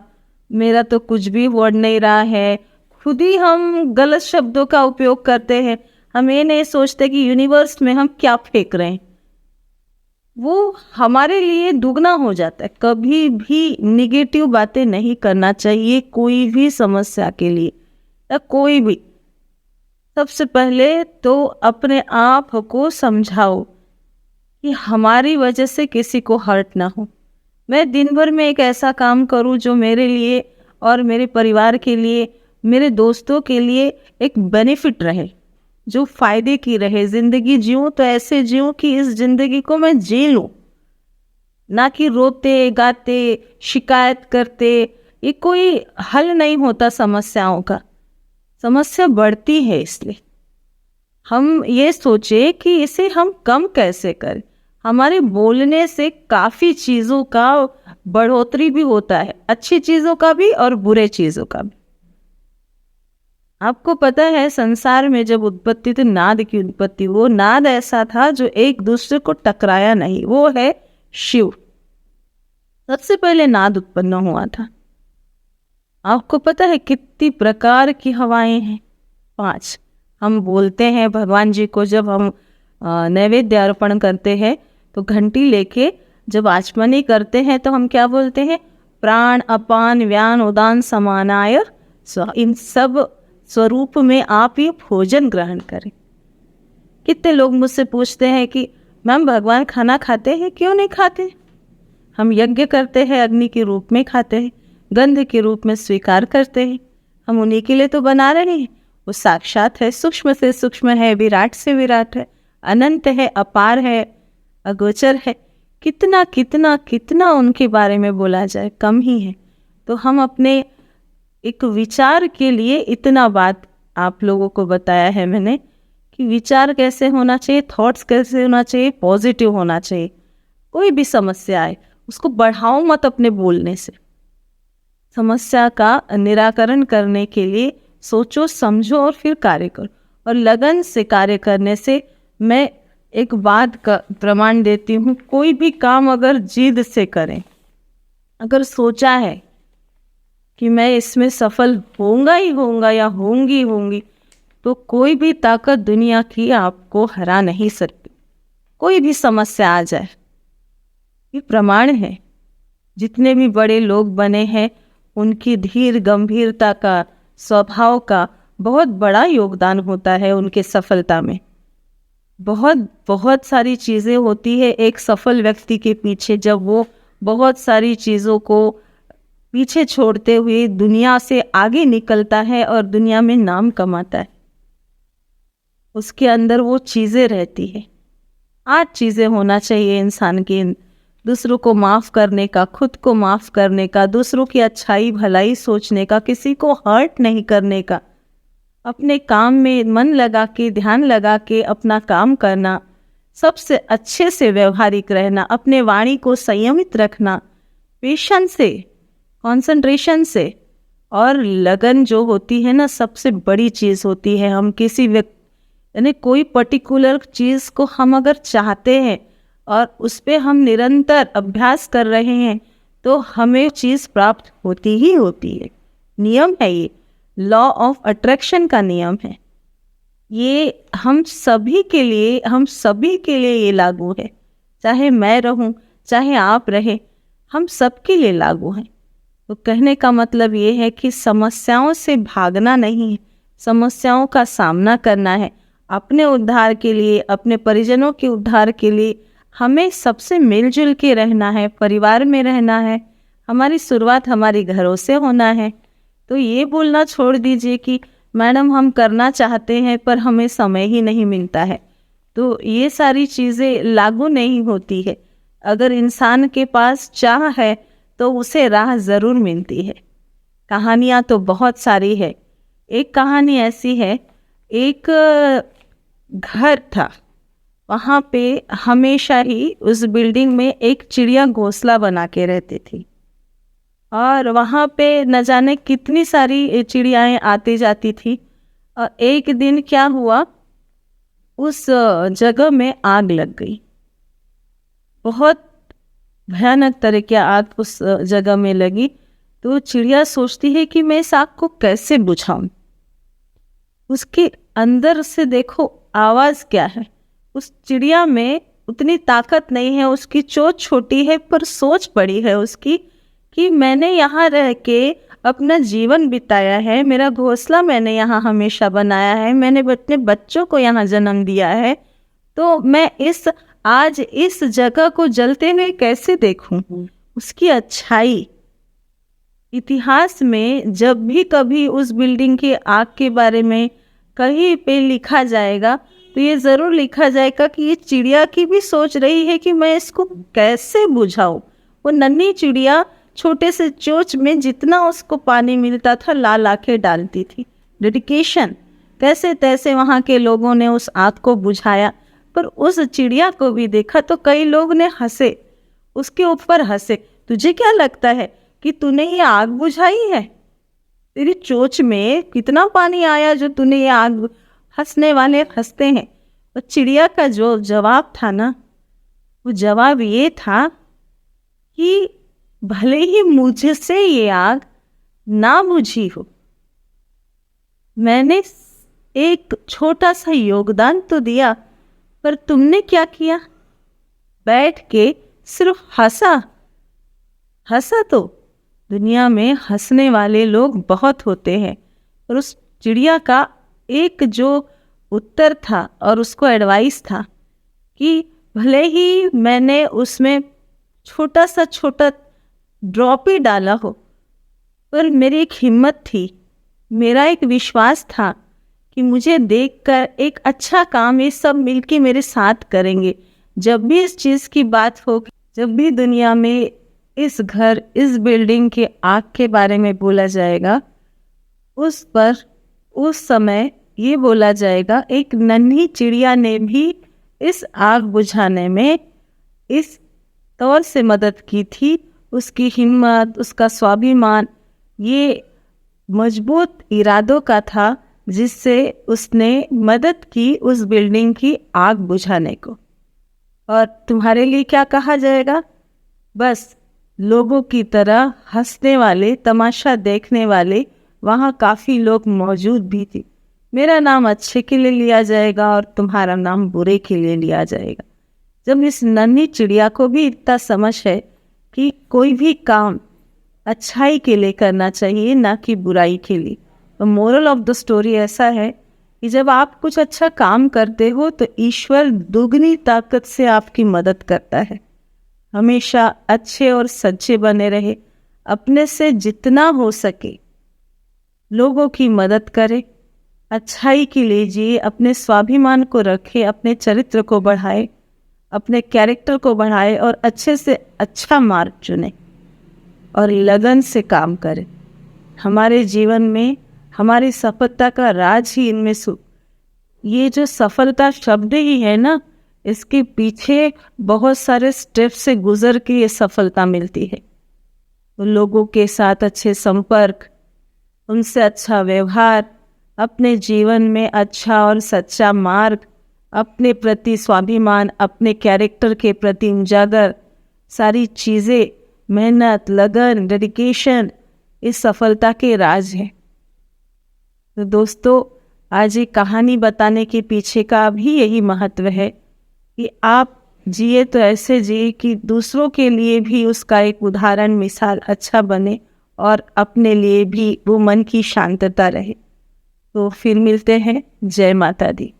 Speaker 2: मेरा तो कुछ भी वर्ड नहीं रहा है। खुद ही हम गलत शब्दों का उपयोग करते हैं। हम ये नहीं सोचते कि यूनिवर्स में हम क्या फेंक रहे हैं, वो हमारे लिए दुगना हो जाता है। कभी भी निगेटिव बातें नहीं करना चाहिए कोई भी समस्या के लिए, या कोई भी। सबसे पहले तो अपने आप को समझाओ कि हमारी वजह से किसी को हर्ट ना हो। मैं दिन भर में एक ऐसा काम करूं जो मेरे लिए और मेरे परिवार के लिए, मेरे दोस्तों के लिए एक बेनिफिट रहे, जो फायदे की रहे। जिंदगी जीऊं तो ऐसे जीऊं कि इस जिंदगी को मैं जी लूं, ना कि रोते गाते शिकायत करते। ये कोई हल नहीं होता समस्याओं का, समस्या बढ़ती है। इसलिए हम ये सोचे कि इसे हम कम कैसे करें। हमारे बोलने से काफ़ी चीज़ों का बढ़ोतरी भी होता है, अच्छी चीज़ों का भी और बुरे चीज़ों का भी। आपको पता है संसार में जब उत्पत्ति थी, नाद की उत्पत्ति, वो नाद ऐसा था जो एक दूसरे को टकराया नहीं, वो है शिव। सबसे पहले नाद उत्पन्न हुआ था। आपको पता है कितनी प्रकार की हवाएं हैं? 5। हम बोलते हैं भगवान जी को, जब हम नैवेद्य अर्पण करते हैं तो घंटी लेके जब आचमनी करते हैं तो हम क्या बोलते हैं? प्राण अपान व्यान उदान समानाय इन सब स्वरूप में आप ये भोजन ग्रहण करें। कितने लोग मुझसे पूछते हैं कि मैम भगवान खाना खाते हैं? क्यों नहीं खाते? हम यज्ञ करते हैं, अग्नि के रूप में खाते हैं, गंध के रूप में स्वीकार करते हैं। हम उन्हीं के लिए तो बना रहे हैं। वो साक्षात है, सूक्ष्म से सूक्ष्म है, विराट से विराट है, अनंत है, अपार है, अगोचर है। कितना कितना कितना उनके बारे में बोला जाए, कम ही है। तो हम अपने एक विचार के लिए इतना बात आप लोगों को बताया है मैंने कि विचार कैसे होना चाहिए, थॉट्स कैसे होना चाहिए, पॉजिटिव होना चाहिए। कोई भी समस्या आए उसको बढ़ाओ मत अपने बोलने से। समस्या का निराकरण करने के लिए सोचो, समझो और फिर कार्य करो। और लगन से कार्य करने से मैं एक बात का प्रमाण देती हूँ, कोई भी काम अगर जिद से करें, अगर सोचा है कि मैं इसमें सफल होऊंगा ही होऊंगा या होंगी, तो कोई भी ताकत दुनिया की आपको हरा नहीं सकती। कोई भी समस्या आ जाए, ये प्रमाण है। जितने भी बड़े लोग बने हैं उनकी धीर गंभीरता का, स्वभाव का बहुत बड़ा योगदान होता है उनके सफलता में। बहुत बहुत सारी चीज़ें होती है एक सफल व्यक्ति के पीछे, जब वो बहुत सारी चीज़ों को पीछे छोड़ते हुए दुनिया से आगे निकलता है और दुनिया में नाम कमाता है। उसके अंदर वो चीज़ें रहती है। 8 चीज़ें होना चाहिए इंसान के, दूसरों को माफ़ करने का, खुद को माफ़ करने का, दूसरों की अच्छाई भलाई सोचने का, किसी को हर्ट नहीं करने का, अपने काम में मन लगा के, ध्यान लगा के अपना काम करना, सबसे अच्छे से व्यवहारिक रहना, अपने वाणी को संयमित रखना, पेशेंस से, कंसंट्रेशन से, और लगन जो होती है ना, सबसे बड़ी चीज़ होती है। हम किसी व्यक्ति यानी कोई पर्टिकुलर चीज़ को हम अगर चाहते हैं और उस पे हम निरंतर अभ्यास कर रहे हैं तो हमें चीज़ प्राप्त होती ही होती है। नियम है ये, लॉ ऑफ अट्रैक्शन का नियम है। ये हम सभी के लिए ये लागू है। चाहे मैं रहूं, चाहे आप रहे, हम सबके लिए लागू है। तो कहने का मतलब ये है कि समस्याओं से भागना नहीं है, समस्याओं का सामना करना है। अपने उद्धार के लिए, अपने परिजनों के उद्धार के लिए हमें सबसे मिलजुल के रहना है, परिवार में रहना है। हमारी शुरुआत हमारे घरों से होना है। तो ये बोलना छोड़ दीजिए कि मैडम हम करना चाहते हैं पर हमें समय ही नहीं मिलता है। तो ये सारी चीज़ें लागू नहीं होती है। अगर इंसान के पास चाह है तो उसे राह ज़रूर मिलती है। कहानियाँ तो बहुत सारी है। एक कहानी ऐसी है, एक घर था, वहाँ पे हमेशा ही उस बिल्डिंग में एक चिड़िया घोंसला बना के रहती थी और वहाँ पे न जाने कितनी सारी चिड़ियाएँ आती जाती थी। और एक दिन क्या हुआ, उस जगह में आग लग गई। बहुत भयानक तरह की आग उस जगह में लगी। तो चिड़िया सोचती है कि मैं इस आग को कैसे बुझाऊं। उसके अंदर से देखो आवाज़ क्या है। उस चिड़िया में उतनी ताकत नहीं है, उसकी चोंच छोटी है पर सोच बड़ी है उसकी कि मैंने यहाँ रह के अपना जीवन बिताया है, मेरा घोंसला मैंने यहाँ हमेशा बनाया है, मैंने अपने बच्चों को यहाँ जन्म दिया है, तो मैं आज इस जगह को जलते हुए कैसे देखूं। उसकी अच्छाई, इतिहास में जब भी कभी उस बिल्डिंग की आग के बारे में कहीं पे लिखा जाएगा तो ये ज़रूर लिखा जाएगा कि ये चिड़िया की भी सोच रही है कि मैं इसको कैसे बुझाऊं। वो नन्ही चिड़िया छोटे से चोंच में जितना उसको पानी मिलता था ला ला के डालती थी। डेडिकेशन, कैसे तैसे वहाँ के लोगों ने उस आग को बुझाया। पर उस चिड़िया को भी देखा तो कई लोग ने हंसे, उसके ऊपर हंसे। तुझे क्या लगता है कि तूने ये आग बुझाई है? तेरी चोंच में कितना पानी आया जो तूने ये आग। हंसने वाले हंसते हैं। और चिड़िया का जो जवाब था ना, वो जवाब ये था कि भले ही मुझसे ये आग ना बुझी हो, मैंने एक छोटा सा योगदान तो दिया, पर तुमने क्या किया? बैठ के सिर्फ हंसा तो दुनिया में हंसने वाले लोग बहुत होते हैं। और उस चिड़िया का एक जो उत्तर था और उसको एडवाइस था कि भले ही मैंने उसमें छोटा ड्रॉप ही डाला हो, पर मेरी एक हिम्मत थी, मेरा एक विश्वास था कि मुझे देखकर एक अच्छा काम ये सब मिलके मेरे साथ करेंगे। जब भी इस चीज़ की बात हो, जब भी दुनिया में इस घर, इस बिल्डिंग के आग के बारे में बोला जाएगा, उस समय ये बोला जाएगा एक नन्ही चिड़िया ने भी इस आग बुझाने में इस तौर से मदद की थी। उसकी हिम्मत, उसका स्वाभिमान, ये मजबूत इरादों का था जिससे उसने मदद की उस बिल्डिंग की आग बुझाने को। और तुम्हारे लिए क्या कहा जाएगा? बस लोगों की तरह हंसने वाले, तमाशा देखने वाले वहाँ काफ़ी लोग मौजूद भी थे। मेरा नाम अच्छे के लिए लिया जाएगा और तुम्हारा नाम बुरे के लिए लिया जाएगा। जब इस नन्ही चिड़िया को भी इतना समझ है कि कोई भी काम अच्छाई के लिए करना चाहिए, ना कि बुराई के लिए। तो मोरल ऑफ द स्टोरी ऐसा है कि जब आप कुछ अच्छा काम करते हो तो ईश्वर दुगनी ताकत से आपकी मदद करता है। हमेशा अच्छे और सच्चे बने रहे, अपने से जितना हो सके लोगों की मदद करें, अच्छाई के लिए जिए, अपने स्वाभिमान को रखे, अपने चरित्र को बढ़ाए, अपने कैरेक्टर को बढ़ाए और अच्छे से अच्छा मार्ग चुने और लगन से काम करें। हमारे जीवन में हमारी सफलता का राज ही इनमें ये जो सफलता शब्द ही है ना, इसके पीछे बहुत सारे स्टेप से गुजर के ये सफलता मिलती है। तो लोगों के साथ अच्छे संपर्क, उनसे अच्छा व्यवहार, अपने जीवन में अच्छा और सच्चा मार्ग, अपने प्रति स्वाभिमान, अपने कैरेक्टर के प्रति उजागर, सारी चीज़ें, मेहनत, लगन, डेडिकेशन इस सफलता के राज है। तो दोस्तों, आज ये कहानी बताने के पीछे का भी यही महत्व है कि आप जिए तो ऐसे जिए कि दूसरों के लिए भी उसका एक उदाहरण, मिसाल अच्छा बने और अपने लिए भी वो मन की शांतता रहे। तो फिर मिलते हैं। जय माता दी।